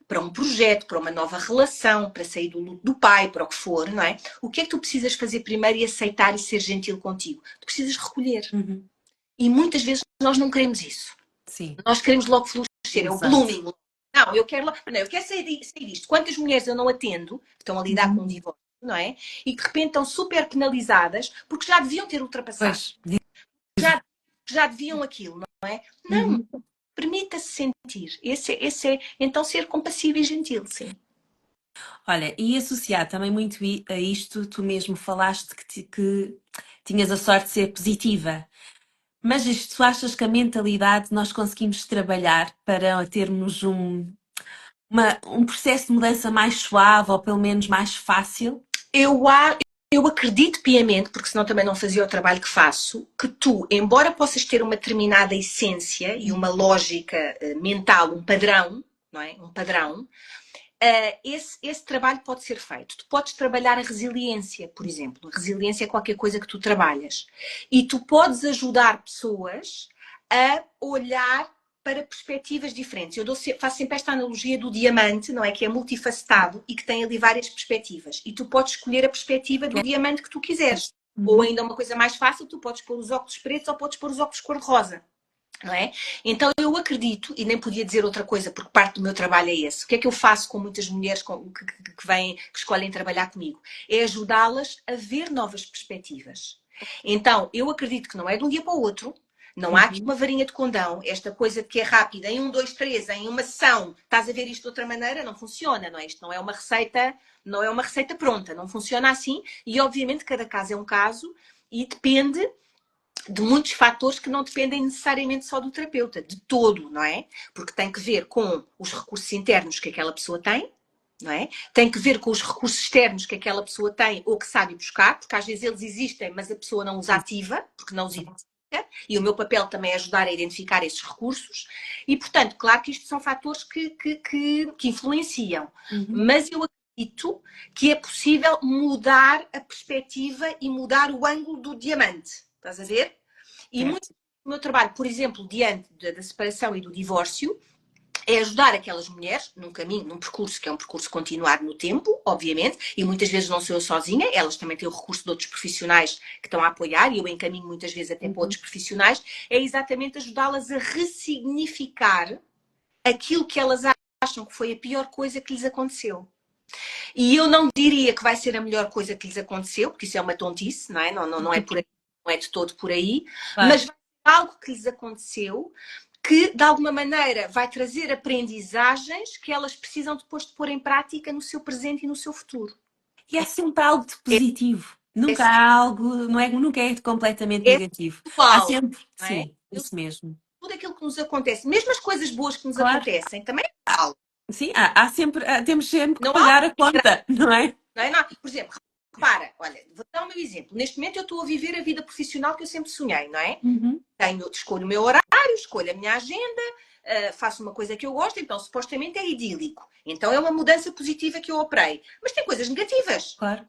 para um projeto, para uma nova relação, para sair do luto do pai, para o que for, não é? O que é que tu precisas fazer primeiro e aceitar e ser gentil contigo? Tu precisas recolher. Uhum. E muitas vezes nós não queremos isso. Sim, Nós queremos logo florescer, é o exato. blooming. Não, eu quero, não, eu quero sair disto. Quantas mulheres eu não atendo, que estão a lidar com um Uhum. divórcio, não é? E que de repente estão super penalizadas porque já deviam ter ultrapassado. Pois. Já, já deviam aquilo, não é? Não, Uhum. permita-se sentir. Esse é, então, ser compassivo e gentil, sim. Olha, e associar também muito a isto, tu mesmo falaste que tinhas a sorte de ser positiva. Mas isto, tu achas que a mentalidade nós conseguimos trabalhar para termos um processo de mudança mais suave ou pelo menos mais fácil? Eu, eu acredito piamente, porque senão também não fazia o trabalho que faço, que tu, embora possas ter uma determinada essência e uma lógica mental, um padrão, não é? Um padrão, esse trabalho pode ser feito. Tu podes trabalhar a resiliência, por exemplo. A resiliência é qualquer coisa que tu trabalhas. E tu podes ajudar pessoas a olhar para perspectivas diferentes. Faço sempre esta analogia do diamante, não é? Que é multifacetado e que tem ali várias perspectivas. E tu podes escolher a perspectiva do diamante que tu quiseres. Ou Uhum. ainda uma coisa mais fácil, tu podes pôr os óculos pretos ou podes pôr os óculos cor-de-rosa. Não é? Então eu acredito, e nem podia dizer outra coisa, porque parte do meu trabalho é esse. O que é que eu faço com muitas mulheres que vêm, que escolhem trabalhar comigo? É ajudá-las a ver novas perspectivas. Então, eu acredito que não é de um dia para o outro, não há aqui Uhum. uma varinha de condão, esta coisa de que é rápida, em 1, 2, 3, em uma sessão, estás a ver isto de outra maneira, não funciona, não é? Isto não é uma receita, não é uma receita pronta, não funciona assim, e obviamente cada caso é um caso, e depende de muitos fatores que não dependem necessariamente só do terapeuta, de todo, não é? Porque tem que ver com os recursos internos que aquela pessoa tem, não é? Tem que ver com os recursos externos que aquela pessoa tem ou que sabe buscar, porque às vezes eles existem, mas a pessoa não os ativa, porque não os identifica, e o meu papel também é ajudar a identificar esses recursos, e portanto, claro que isto são fatores que influenciam, Uhum. mas eu acredito que é possível mudar a perspectiva e mudar o ângulo do diamante. Estás a ver? E muito Certo. do meu trabalho, por exemplo, diante da separação e do divórcio, é ajudar aquelas mulheres num caminho, num percurso que é um percurso continuado no tempo, obviamente, e muitas vezes não sou eu sozinha, elas também têm o recurso de outros profissionais que estão a apoiar, e eu encaminho muitas vezes até para Uhum. outros profissionais, é exatamente ajudá-las a ressignificar aquilo que elas acham que foi a pior coisa que lhes aconteceu. E eu não diria que vai ser a melhor coisa que lhes aconteceu, porque isso é uma tontice, não é? Não é por aí, não é de todo por aí, Claro. mas vai ser algo que lhes aconteceu que, de alguma maneira, vai trazer aprendizagens que elas precisam depois de pôr em prática no seu presente e no seu futuro. E há sempre algo de É, positivo. é, Nunca há algo, nunca é completamente é negativo. Há pessoal, sempre, não é? sim, isso mesmo. Tudo aquilo que nos acontece, mesmo as coisas boas que nos Claro. acontecem, também é pessoal. Sim, há sempre, temos sempre que Não há, pagar a conta, não é? não é? Não. Por exemplo, repara, olha, vou dar o meu exemplo. Neste momento eu estou a viver a vida profissional que eu sempre sonhei, não é? Uhum. Escolho o meu horário, escolho a minha agenda, faço uma coisa que eu gosto, então supostamente é idílico. Então é uma mudança positiva que eu operei. Mas tem coisas negativas. Claro.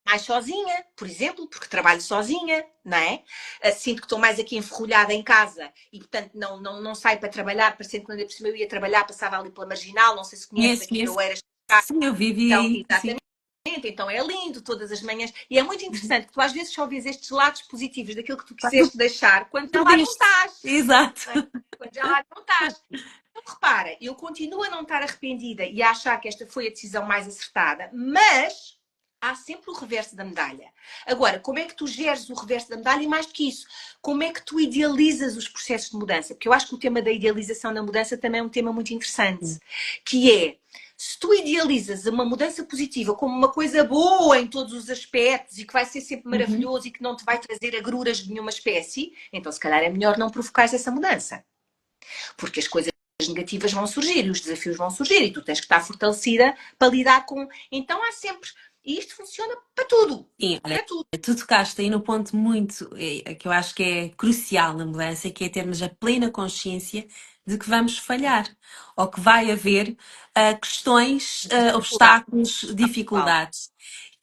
Mais sozinha, por exemplo, porque trabalho sozinha, não é? Sinto que estou mais aqui enferrulhada em casa e, portanto, não saio para trabalhar, parecendo que quando eu por cima eu ia trabalhar, passava ali pela Marginal, não sei se conheces Conheço, aqui em conheço. Oeiras. Sim, eu vivi Então, aí, sim. exatamente. Então é lindo todas as manhãs e é muito Uhum. interessante que tu às vezes só vês estes lados positivos daquilo que tu Claro. quiseste deixar quando já lá não Perdeste. estás. Exato. Não é? Quando já lá não estás. Então repara, eu continuo a não estar arrependida e a achar que esta foi a decisão mais acertada, mas há sempre o reverso da medalha. Agora, como é que tu geres o reverso da medalha e mais do que isso, como é que tu idealizas os processos de mudança? Porque eu acho que o tema da idealização da mudança também é um tema muito interessante, que é Se tu idealizas uma mudança positiva como uma coisa boa em todos os aspectos e que vai ser sempre Uhum. maravilhoso e que não te vai trazer agruras de nenhuma espécie, então se calhar é melhor não provocares essa mudança. Porque as coisas negativas vão surgir e os desafios vão surgir e tu tens que estar fortalecida para lidar com. Então há sempre. E isto funciona para tudo. Sim, olha, Para tudo. tu tocaste aí no ponto muito que eu acho que é crucial na mudança, que é termos a plena consciência de que vamos falhar ou que vai haver questões, Dificuldade. obstáculos, Tal qual. dificuldades.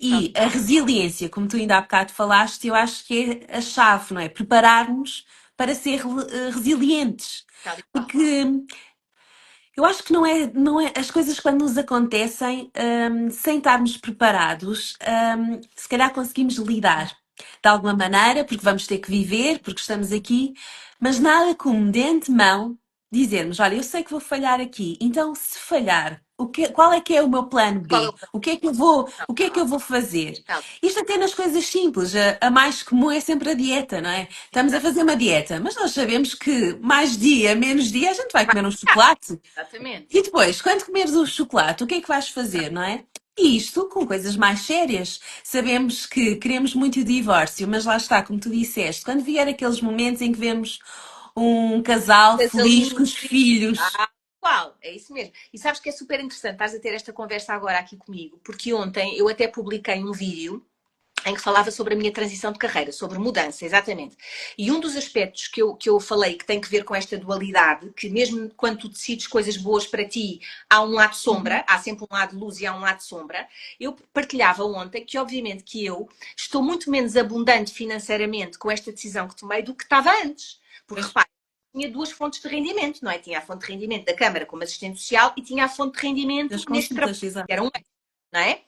Tal E a qual. resiliência, como tu ainda há bocado falaste, eu acho que é a chave, não é? Preparar-nos para ser resilientes. Tal e qual. Porque eu acho que não é, as coisas quando nos acontecem, sem estarmos preparados, se calhar conseguimos lidar de alguma maneira, porque vamos ter que viver, porque estamos aqui, mas nada como de antemão dizermos, olha, eu sei que vou falhar aqui, então se falhar, qual é que é o meu plano Qual é B? o plano? Tal O que é que eu qual. vou fazer? Tal. Isto até nas coisas simples, a mais comum é sempre a dieta, não é? Estamos a Exato. fazer uma dieta, mas nós sabemos que mais dia, menos dia, a gente vai comer um chocolate. Exatamente. E depois, quando comeres o chocolate, o que é que vais fazer, não é? E isto com coisas mais sérias. Sabemos que queremos muito o divórcio, mas lá está, como tu disseste, quando vier aqueles momentos em que vemos um casal feliz com Casalinho. os filhos. Qual? É isso mesmo. E sabes que é super interessante, estás a ter esta conversa agora aqui comigo, porque ontem eu até publiquei um vídeo em que falava sobre a minha transição de carreira, sobre mudança, exatamente. E um dos aspectos que eu falei que tem que ver com esta dualidade, que mesmo quando tu decides coisas boas para ti, há um lado Uhum. sombra, há sempre um lado luz e há um lado sombra. Eu partilhava ontem que, obviamente, que eu estou muito menos abundante financeiramente com esta decisão que tomei do que estava antes. Porque, Pois, repara, tinha duas fontes de rendimento, não é? Tinha a fonte de rendimento da Câmara como assistente social e tinha a fonte de rendimento das neste trabalho, consultas, exato. que era um extra, não é?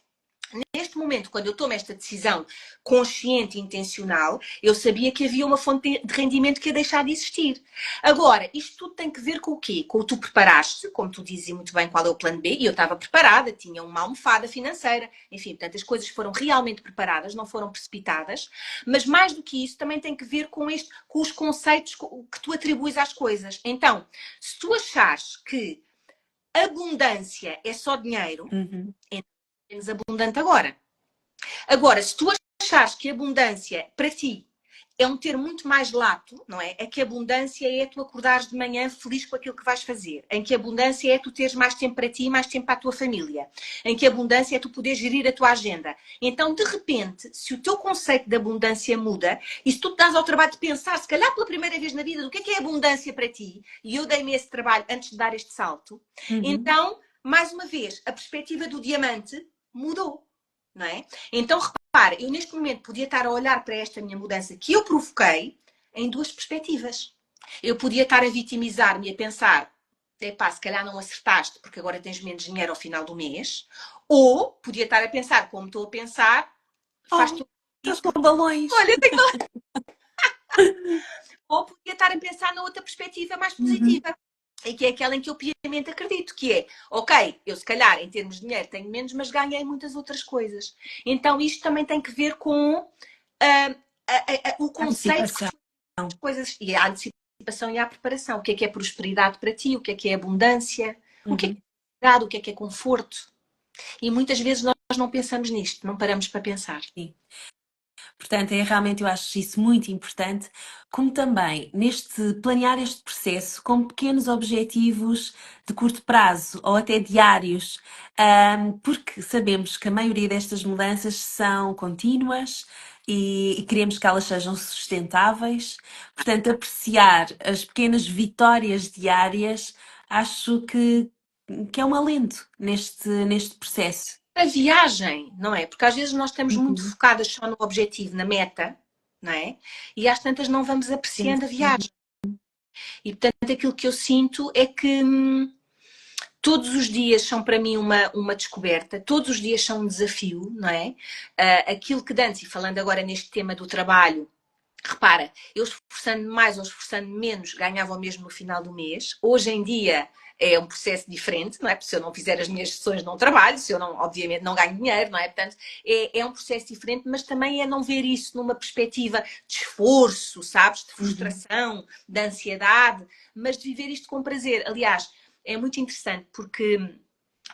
Neste momento, quando eu tomo esta decisão consciente e intencional, eu sabia que havia uma fonte de rendimento que ia deixar de existir. Agora, isto tudo tem que ver com o quê? Com o que tu preparaste, como tu dizes muito bem qual é o plano B, e eu estava preparada, tinha uma almofada financeira, enfim, portanto, as coisas foram realmente preparadas, não foram precipitadas, mas mais do que isso, também tem que ver com, com os conceitos que tu atribuis às coisas. Então, se tu achares que abundância é só dinheiro, Uhum. então é menos abundante agora. Agora, se tu achares que abundância para ti é um ter muito mais lato, não é? É que abundância é tu acordares de manhã feliz com aquilo que vais fazer. Em que abundância é tu teres mais tempo para ti e mais tempo para a tua família. Em que abundância é tu poderes gerir a tua agenda. Então, de repente, se o teu conceito de abundância muda e se tu te dás ao trabalho de pensar, se calhar pela primeira vez na vida, do que é abundância para ti, e eu dei-me esse trabalho antes de dar este salto, Uhum. então, mais uma vez, a perspectiva do diamante mudou, não é? Então, repara, eu neste momento podia estar a olhar para esta minha mudança que eu provoquei em duas perspectivas. Eu podia estar a vitimizar-me e a pensar, epá, se calhar não acertaste porque agora tens menos dinheiro ao final do mês, ou podia estar a pensar, como estou a pensar, faz Oh, tudo estás isso com porque, balões. olha, tenho... ou podia estar a pensar na outra perspectiva mais Uhum. positiva. E que é aquela em que eu piamente acredito, que é, ok, eu se calhar em termos de dinheiro tenho menos, mas ganhei muitas outras coisas. Então isto também tem que ver com o conceito que Antecipação. tu as coisas, e a antecipação e a preparação. O que é prosperidade para ti, o que é abundância, o que é Uhum. felicidade, o que é conforto. E muitas vezes nós não pensamos nisto, não paramos para pensar. Sim. Portanto, é realmente eu acho isso muito importante, como também neste planear este processo com pequenos objetivos de curto prazo ou até diários, porque sabemos que a maioria destas mudanças são contínuas e queremos que elas sejam sustentáveis. Portanto, apreciar as pequenas vitórias diárias, acho que é um alento neste processo. A viagem, não é? Porque às vezes nós estamos muito Uhum. focadas só no objetivo, na meta, não é? E às tantas não vamos apreciando a viagem. E portanto aquilo que eu sinto é que todos os dias são para mim uma descoberta, todos os dias são um desafio, não é? Aquilo que antes, e falando agora neste tema do trabalho, repara, eu esforçando mais ou esforçando menos, ganhava o mesmo no final do mês. Hoje em dia é um processo diferente, não é? Porque se eu não fizer as minhas sessões, não trabalho, se eu não, obviamente, não ganho dinheiro, não é? Portanto, é um processo diferente, mas também é não ver isso numa perspectiva de esforço, sabes? De Uhum. frustração, de ansiedade, mas de viver isto com prazer. Aliás, é muito interessante porque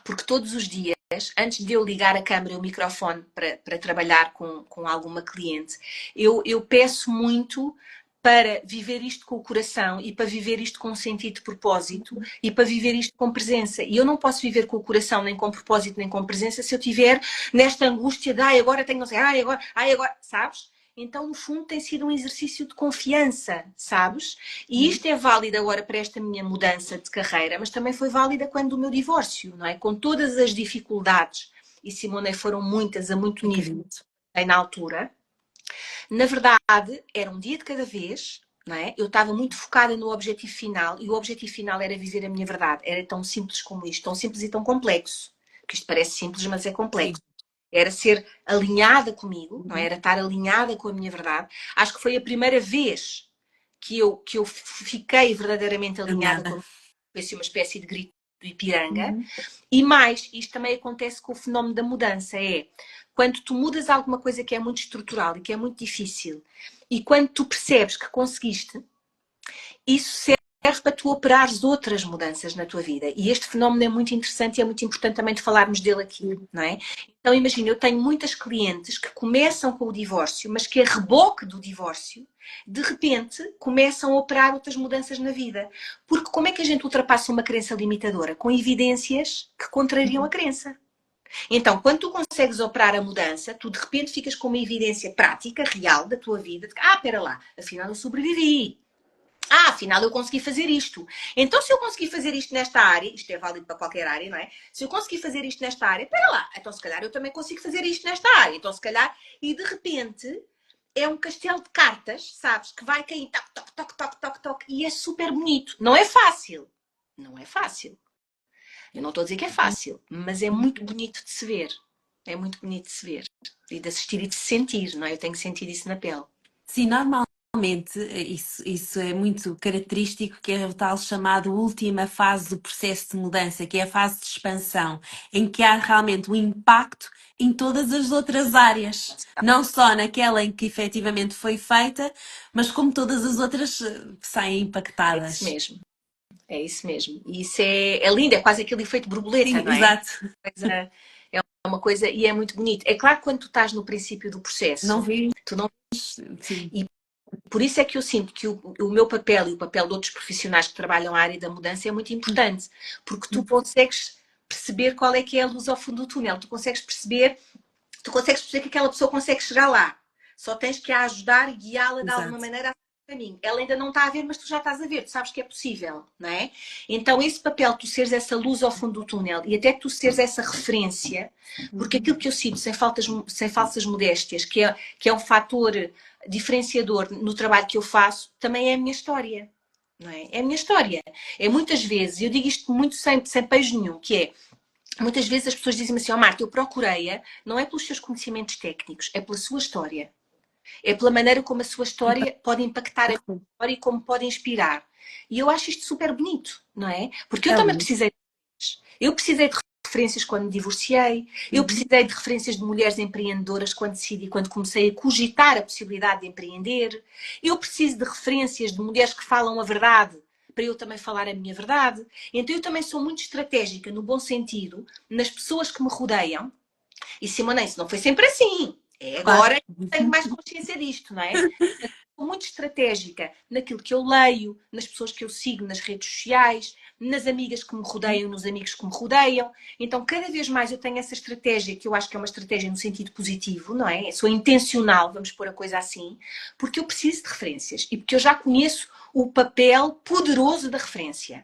Porque todos os dias, antes de eu ligar a câmera e o microfone para trabalhar com alguma cliente, eu peço muito para viver isto com o coração e para viver isto com um sentido de propósito e para viver isto com presença. E eu não posso viver com o coração, nem com propósito, nem com presença, se eu tiver nesta angústia de agora tenho não sei, agora, sabes? Então, no fundo, tem sido um exercício de confiança, sabes? E isto é válido agora para esta minha mudança de carreira, mas também foi válida quando o meu divórcio, não é? Com todas as dificuldades, e Simone foram muitas, a muito nível, Acredito. na altura. Na verdade, era um dia de cada vez, não é? Eu estava muito focada no objetivo final, e o objetivo final era viver a minha verdade. Era tão simples como isto, tão simples e tão complexo. Porque isto parece simples, mas é Sim. complexo. Era ser alinhada comigo, não é? Era estar alinhada com a minha verdade. Acho que foi a primeira vez que eu fiquei verdadeiramente alinhada Alinhada. com a minha, foi assim uma espécie de grito do Ipiranga. Uhum. E mais, isto também acontece com o fenómeno da mudança, é quando tu mudas alguma coisa que é muito estrutural e que é muito difícil, e quando tu percebes que conseguiste, isso serve para tu operares outras mudanças na tua vida. E este fenómeno é muito interessante e é muito importante também de falarmos dele aqui, não é? Então imagina, eu tenho muitas clientes que começam com o divórcio, mas que a reboque do divórcio, de repente, começam a operar outras mudanças na vida. Porque como é que a gente ultrapassa uma crença limitadora? Com evidências que contrariam a crença. Então, quando tu consegues operar a mudança, tu de repente ficas com uma evidência prática, real da tua vida, de que, espera lá, afinal eu sobrevivi. Afinal eu consegui fazer isto. Então, se eu conseguir fazer isto nesta área, isto é válido para qualquer área, não é? Se eu conseguir fazer isto nesta área, espera lá, então se calhar eu também consigo fazer isto nesta área. Então, se calhar, e de repente é um castelo de cartas, sabes? Que vai cair, toque, toque, toque, toque, toque, toque, e é super bonito. Não é fácil. Não é fácil. Eu não estou a dizer que é fácil, mas é muito bonito de se ver. É muito bonito de se ver. E de assistir e de se sentir, não é? Eu tenho sentido isso na pele. Sim, normalmente isso é muito característico, que é o tal chamado última fase do processo de mudança, que é a fase de expansão, em que há realmente um impacto em todas as outras áreas, não só naquela em que efetivamente foi feita, mas como todas as outras saem É isso impactadas. mesmo. É isso mesmo. E isso é lindo, é quase aquele efeito borboleta, Sim, não é? exato. É uma coisa e é muito bonito. É claro que quando tu estás no princípio do Não processo, vi, tu não. sim, E por isso é que eu sinto que o meu papel e o papel de outros profissionais que trabalham a área da mudança é muito importante, porque tu consegues perceber qual é que é a luz ao fundo do túnel, tu consegues perceber que aquela pessoa consegue chegar lá. Só tens que a ajudar e guiá-la de alguma exato. maneira a caminho. Ela ainda não está a ver, mas tu já estás a ver, tu sabes que é possível, não é? Então, esse papel, tu seres essa luz ao fundo do túnel e até tu seres essa referência, porque aquilo que eu sinto, sem falsas modéstias, que é um fator diferenciador no trabalho que eu faço, também é a minha história. Não é? É a minha história. É muitas vezes, eu digo isto muito sem pejo nenhum, que é muitas vezes as pessoas dizem assim, Marta, eu procurei-a, não é pelos seus conhecimentos técnicos, é pela sua história. É pela maneira como a sua história pode impactar a minha história e como pode inspirar. E eu acho isto super bonito, não é? Porque eu É também lindo. precisei de referências quando me divorciei, eu Uhum. precisei de referências de mulheres empreendedoras quando decidi, quando comecei a cogitar a possibilidade de empreender, eu preciso de referências de mulheres que falam a verdade para eu também falar a minha verdade. Então eu também sou muito estratégica, no bom sentido, nas pessoas que me rodeiam. E Simone, isso não foi sempre assim. É Claro. agora que tenho mais consciência disto, não é? Sou muito estratégica naquilo que eu leio, nas pessoas que eu sigo nas redes sociais, nas amigas que me rodeiam, nos amigos que me rodeiam. Então, cada vez mais eu tenho essa estratégia, que eu acho que é uma estratégia no sentido positivo, não é? Eu sou intencional, vamos pôr a coisa assim, porque eu preciso de referências e porque eu já conheço o papel poderoso da referência,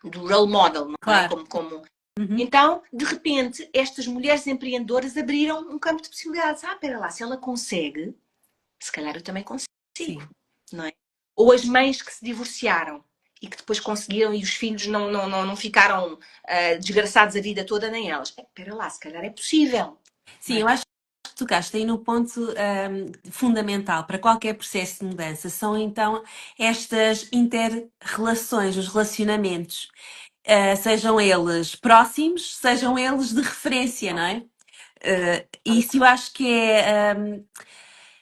do role model, não é? Claro. Como. Uhum. Então, de repente, estas mulheres empreendedoras abriram um campo de possibilidades. Espera lá, se ela consegue, se calhar eu também consigo, Sim. não é? Ou as mães que se divorciaram e que depois conseguiram e os filhos não ficaram desgraçados a vida toda, nem elas. Espera lá, se calhar é possível, não Sim, é? eu acho que tocaste aí no ponto fundamental para qualquer processo de mudança. São então estas inter-relações, os relacionamentos, sejam eles próximos, sejam eles de referência, não é? Isso eu acho que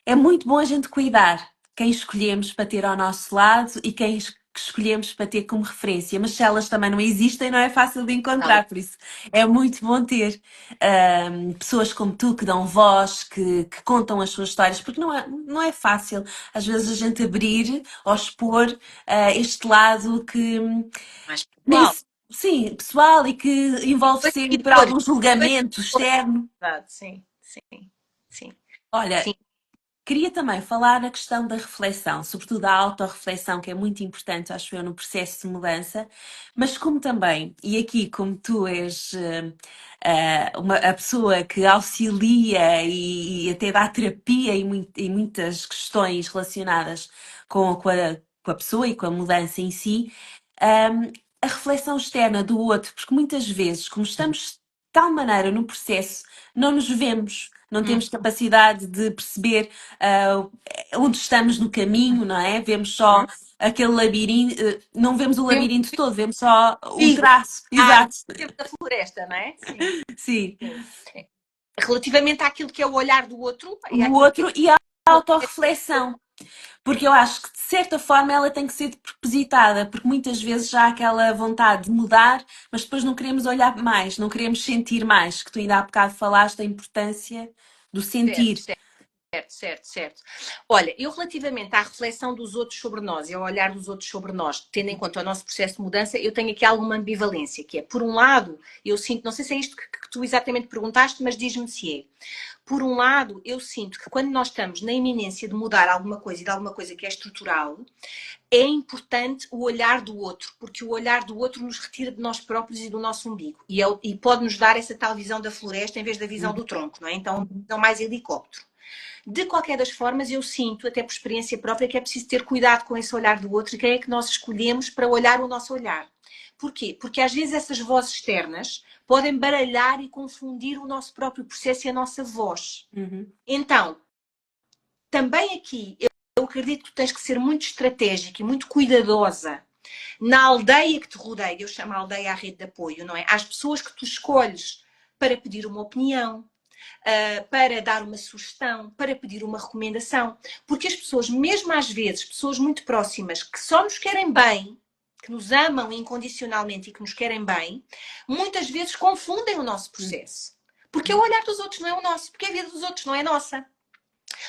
é muito bom a gente cuidar quem escolhemos para ter ao nosso lado e quem que escolhemos para ter como referência, mas se elas também não existem, não é fácil de Tal e encontrar, por isso é muito bom ter pessoas como tu que dão voz, que contam as suas histórias, porque não é fácil às vezes a gente abrir ou expor este lado que mais nem pessoal. sim, pessoal e que envolve sempre Bastidores. algum julgamento externo. Verdade, sim, sim, sim, Olha, sim. queria também falar na questão da reflexão, sobretudo a autorreflexão, que é muito importante, acho eu, no processo de mudança, mas como também, e aqui como tu és a pessoa que auxilia e até dá terapia em muitas questões relacionadas com a pessoa e com a mudança em si, a reflexão externa do outro, porque muitas vezes, como estamos de tal maneira no processo, não nos vemos, não Uhum. temos capacidade de perceber onde estamos no caminho, não é? Vemos só aquele labirinto, não vemos o Vemos labirinto todo, vemos só o um umbigo, traço. a árvore Exato. da floresta, não é? Sim, Sim. sim. Relativamente àquilo que é o olhar do outro e O àquilo que é outro e a o autorreflexão. Porque eu acho que, de certa forma, ela tem que ser propositada, porque muitas vezes já há aquela vontade de mudar, mas depois não queremos olhar mais, não queremos sentir mais, que tu ainda há bocado falaste da importância do certo, sentir. certo. Certo, certo, certo. Olha, eu relativamente à reflexão dos outros sobre nós e ao olhar dos outros sobre nós, tendo em conta o nosso processo de mudança, eu tenho aqui alguma ambivalência, que é, por um lado, eu sinto, não sei se é isto que tu exatamente perguntaste, mas diz-me se é. Por um lado, eu sinto que quando nós estamos na iminência de mudar alguma coisa e de alguma coisa que é estrutural, é importante o olhar do outro, porque o olhar do outro nos retira de nós próprios e do nosso umbigo. E pode nos dar essa tal visão da floresta em vez da visão do tronco, não é? Então, uma visão mais helicóptero. De qualquer das formas, eu sinto, até por experiência própria, que é preciso ter cuidado com esse olhar do outro e quem é que nós escolhemos para olhar o nosso olhar. Porquê? Porque às vezes essas vozes externas podem baralhar e confundir o nosso próprio processo e a nossa voz. Uhum. Então, também aqui, eu acredito que tu tens que ser muito estratégica e muito cuidadosa na aldeia que te rodeia. Eu chamo a aldeia a rede de apoio, não é? Às pessoas que tu escolhes para pedir uma opinião, para dar uma sugestão, para pedir uma recomendação. Porque as pessoas, mesmo às vezes, pessoas muito próximas, que só nos querem bem, que nos amam incondicionalmente e que nos querem bem, muitas vezes confundem o nosso processo. Porque o olhar dos outros não é o nosso, porque a vida dos outros não é nossa.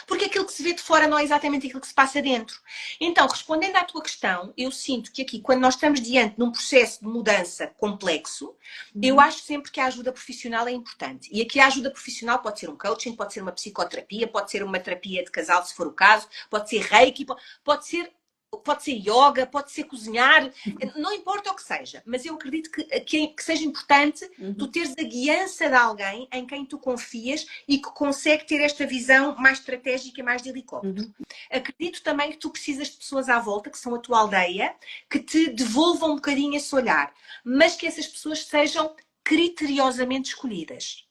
Porque aquilo que se vê de fora não é exatamente aquilo que se passa dentro. Então, respondendo à tua questão, eu sinto que aqui, quando nós estamos diante de um processo de mudança complexo, eu acho sempre que a ajuda profissional é importante. E aqui a ajuda profissional pode ser um coaching, pode ser uma psicoterapia, pode ser uma terapia de casal, se for o caso, pode ser reiki, pode ser yoga, pode ser cozinhar, não importa o que seja, mas eu acredito que seja importante tu Uhum. teres a guiança de alguém em quem tu confias e que consegue ter esta visão mais estratégica e mais de helicóptero. Uhum. Acredito também que tu precisas de pessoas à volta, que são a tua aldeia, que te devolvam um bocadinho esse olhar, mas que essas pessoas sejam criteriosamente escolhidas.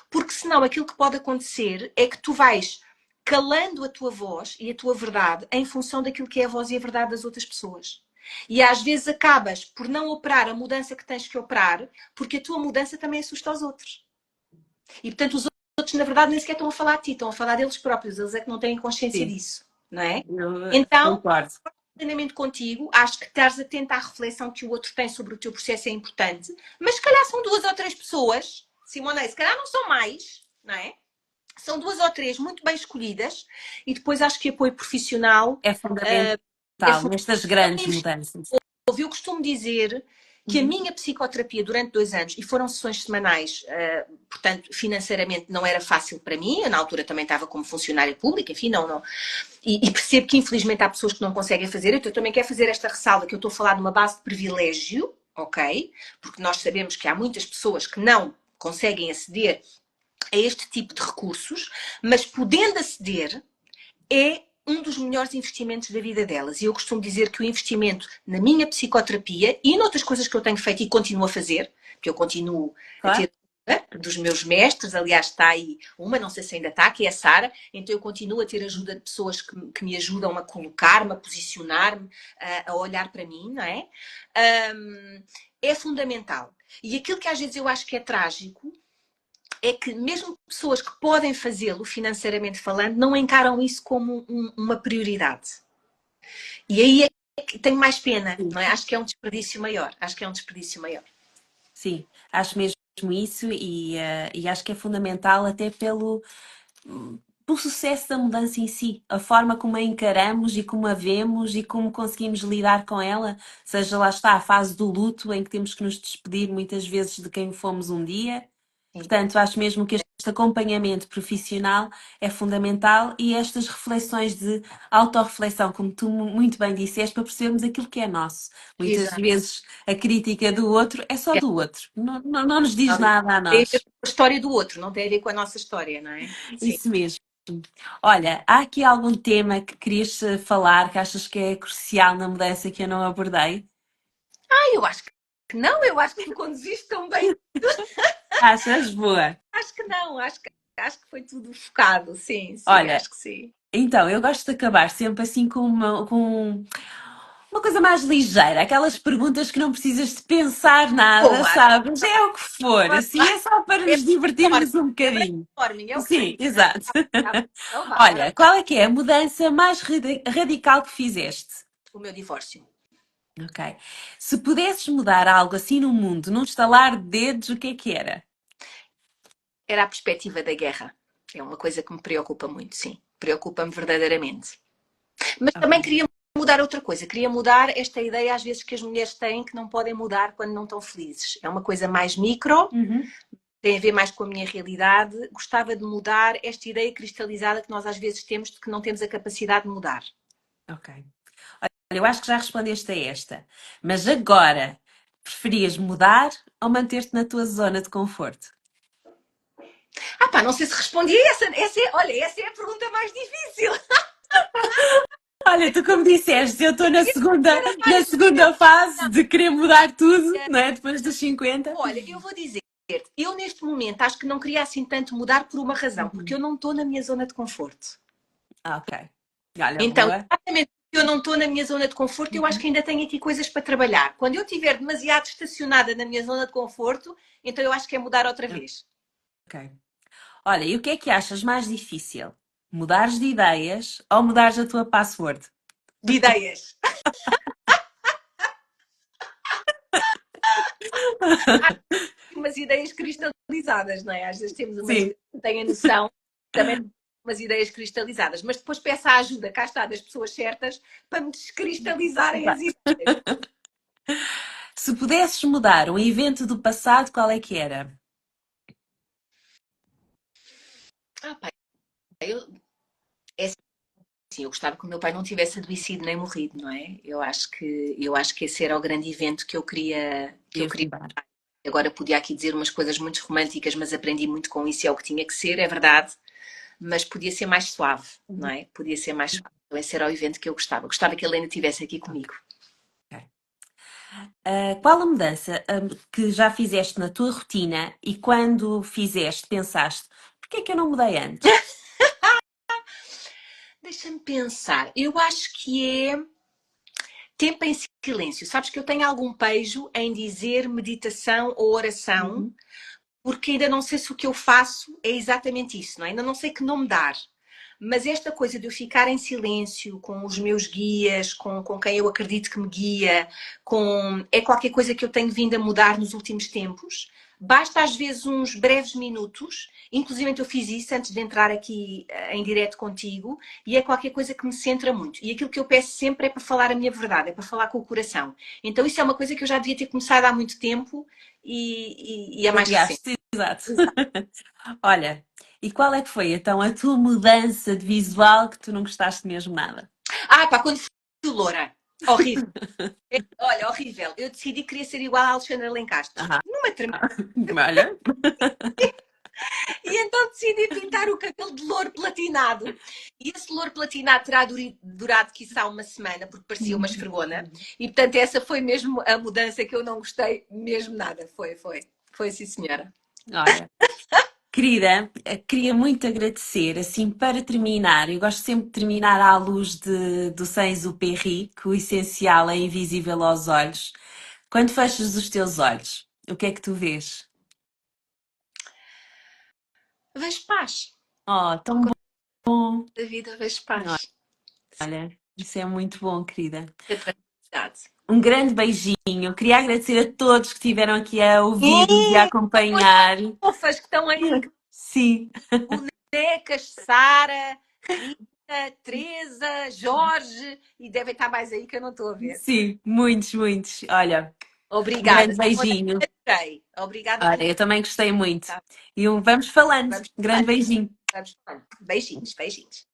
Porque senão aquilo que pode acontecer é que tu vais calando a tua voz e a tua verdade em função daquilo que é a voz e a verdade das outras pessoas. E às vezes acabas por não operar a mudança que tens que operar, porque a tua mudança também assusta os outros. E portanto os outros, na verdade, nem sequer estão a falar de ti, estão a falar deles próprios, eles é que não têm consciência Sim, disso, não é? eu Então, concordo. plenamente contigo, acho que estares atenta à reflexão que o outro tem sobre o teu processo é importante, mas se calhar são duas ou três pessoas, Simone, se calhar não são mais, não é? São duas ou três muito bem escolhidas e depois acho que apoio profissional É é fundamental nestas grandes fundamental. mudanças. Eu costumo dizer que a Uhum. minha psicoterapia durante 2 anos, e foram sessões semanais, portanto, financeiramente não era fácil para mim, eu na altura também estava como funcionária pública, enfim, não. E percebo que infelizmente há pessoas que não conseguem fazer, então eu também quero fazer esta ressalva que eu estou a falar de uma base de privilégio, ok? Porque nós sabemos que há muitas pessoas que não conseguem aceder a este tipo de recursos, mas podendo aceder, é um dos melhores investimentos da vida delas. E eu costumo dizer que o investimento na minha psicoterapia e noutras coisas que eu tenho feito e continuo a fazer, que eu continuo a Claro. ter dos meus mestres, aliás, está aí uma, não sei se ainda está, que é a Sara, então eu continuo a ter ajuda de pessoas que me ajudam a colocar-me, a posicionar-me, a olhar para mim, não é? É fundamental. E aquilo que às vezes eu acho que é trágico é que mesmo pessoas que podem fazê-lo financeiramente falando, não encaram isso como uma prioridade. E aí é tenho mais pena, Sim, não é? Acho que é um desperdício maior. Acho que é um desperdício maior. sim, acho mesmo isso e acho que é fundamental até pelo sucesso da mudança em si, a forma como a encaramos e como a vemos e como conseguimos lidar com ela, seja lá está a fase do luto em que temos que nos despedir muitas vezes de quem fomos um dia. Sim. Portanto, acho mesmo que este acompanhamento profissional é fundamental e estas reflexões de autorreflexão, como tu muito bem disseste, para percebermos aquilo que é nosso. Muitas Exato. vezes a crítica do outro é só É, do outro, não nos diz nada a tem a ver nós. com a história do outro, não tem a ver com a nossa história, não é? Sim. Isso mesmo. Olha, há aqui algum tema que querias falar que achas que é crucial na mudança que eu não abordei? Eu acho que não, eu acho que tu conduziste tão bem. Achas? Boa. Acho que não, acho que foi tudo focado. Sim, sim, Olha, acho que sim. então, eu gosto de acabar sempre assim com uma coisa mais ligeira, aquelas perguntas que não precisas de pensar nada, Boa, sabes? É o que for, assim é só para é nos divertirmos um brainstorming, bocadinho. é o que Sim, temos, não é? exato. Tá bom. Então vá, bora Olha, lá. qual é que é a mudança mais radical que fizeste? O meu divórcio. Ok. Se pudesses mudar algo assim no mundo, num estalar de dedos, o que era? Era a perspectiva da guerra. É uma coisa que me preocupa muito, sim. Preocupa-me verdadeiramente. Mas também Ok. queria mudar outra coisa. Queria mudar esta ideia, às vezes, que as mulheres têm que não podem mudar quando não estão felizes. É uma coisa mais micro, Uhum. tem a ver mais com a minha realidade. Gostava de mudar esta ideia cristalizada que nós às vezes temos de que não temos a capacidade de mudar. Ok. Olha, eu acho que já respondeste a esta, mas agora preferias mudar ou manter-te na tua zona de conforto? Ah pá, não sei se respondi a olha, essa é a pergunta mais difícil. Olha, tu como disseste, eu estou Era na mais segunda fase de querer mudar tudo, eh, não é? Depois dos 50. olha, eu vou dizer, eu neste momento acho que não queria assim tanto mudar por uma razão, porque Uhum. eu não estou na minha zona de conforto. Ah, ok. Olha, Então, boa. exatamente porque eu não estou na minha zona de conforto, eu acho Uhum. que ainda tenho aqui coisas para trabalhar. Quando eu estiver demasiado estacionada na minha zona de conforto, então eu acho que é mudar outra vez. Ok. Olha, e o que é que achas mais difícil? Mudares de ideias ou mudares a tua password? De ideias. Há umas ideias cristalizadas, não é? Às vezes temos umas Sim. ideias que têm a noção, também temos umas ideias cristalizadas, mas depois peço a ajuda, cá está, das pessoas certas, para me descristalizarem as Exato. ideias. Se pudesses mudar um evento do passado, qual é que era? Ah, pá, eu, é assim, eu gostava que o meu pai não tivesse adoecido nem morrido, não é? Eu acho que esse era o grande evento que eu queria. Querias mudar. Agora podia aqui dizer umas coisas muito românticas, mas aprendi muito com isso e é o que tinha que ser, é verdade. Mas podia ser mais suave, não Uhum. é? Podia ser mais suave. Então, esse era o evento que eu gostava. Gostava que ele ainda estivesse aqui comigo. Ok. Qual a mudança, que já fizeste na tua rotina e quando fizeste, pensaste, porquê é que eu não mudei antes? Deixa-me pensar. Eu acho que é tempo em silêncio. Sabes que eu tenho algum pejo em dizer meditação ou oração, Uhum. porque ainda não sei se o que eu faço é exatamente isso, não é? Ainda não sei que nome dar. Mas esta coisa de eu ficar em silêncio com os meus guias, com quem eu acredito que me guia, é qualquer coisa que eu tenho vindo a mudar nos últimos tempos. Basta às vezes uns breves minutos, inclusive eu fiz isso antes de entrar aqui em direto contigo, e é qualquer coisa que me centra muito. E aquilo que eu peço sempre é para falar a minha verdade, é para falar com o coração. Então isso é uma coisa que eu já devia ter começado há muito tempo e é mais recente. Adiaste, exato. Olha, e qual é que foi então a tua mudança de visual que tu não gostaste mesmo nada? Ah, pá, quando fui loura. Horrível. Olha, horrível. Eu decidi que queria ser igual a Alexandra Lencastre. Aham. Numa tremenda. Olha. E então decidi pintar o cabelo de louro platinado. E esse louro platinado terá durado, quiçá, uma semana, porque parecia uma esfregona. E, portanto, essa foi mesmo a mudança que eu não gostei mesmo nada. Foi, foi. Foi, sim, senhora. Olha, querida, queria muito agradecer, assim, para terminar, eu gosto sempre de terminar à luz do Saint-Exupéry, que o essencial é invisível aos olhos. Quando fechas os teus olhos, o que é que tu vês? Vejo paz. Oh, tão bom! Da vida, vejo paz. Olha, isso é muito bom, querida. Verdade. Um grande beijinho. Queria agradecer a todos que estiveram aqui a ouvir-nos e a E acompanhar. fofas que estão aí, Sim, bonecas, Sara, Rita, Teresa, Jorge, e devem estar mais aí que eu não estou a ver. sim, muitos, muitos. Olha, um Obrigada. grande beijinho. Adorei. Obrigada por Olha, eu também gostei muito. estar. E vamos falando. Vamos Um grande falando. beijinho. Vamos falando. Beijinhos, beijinhos.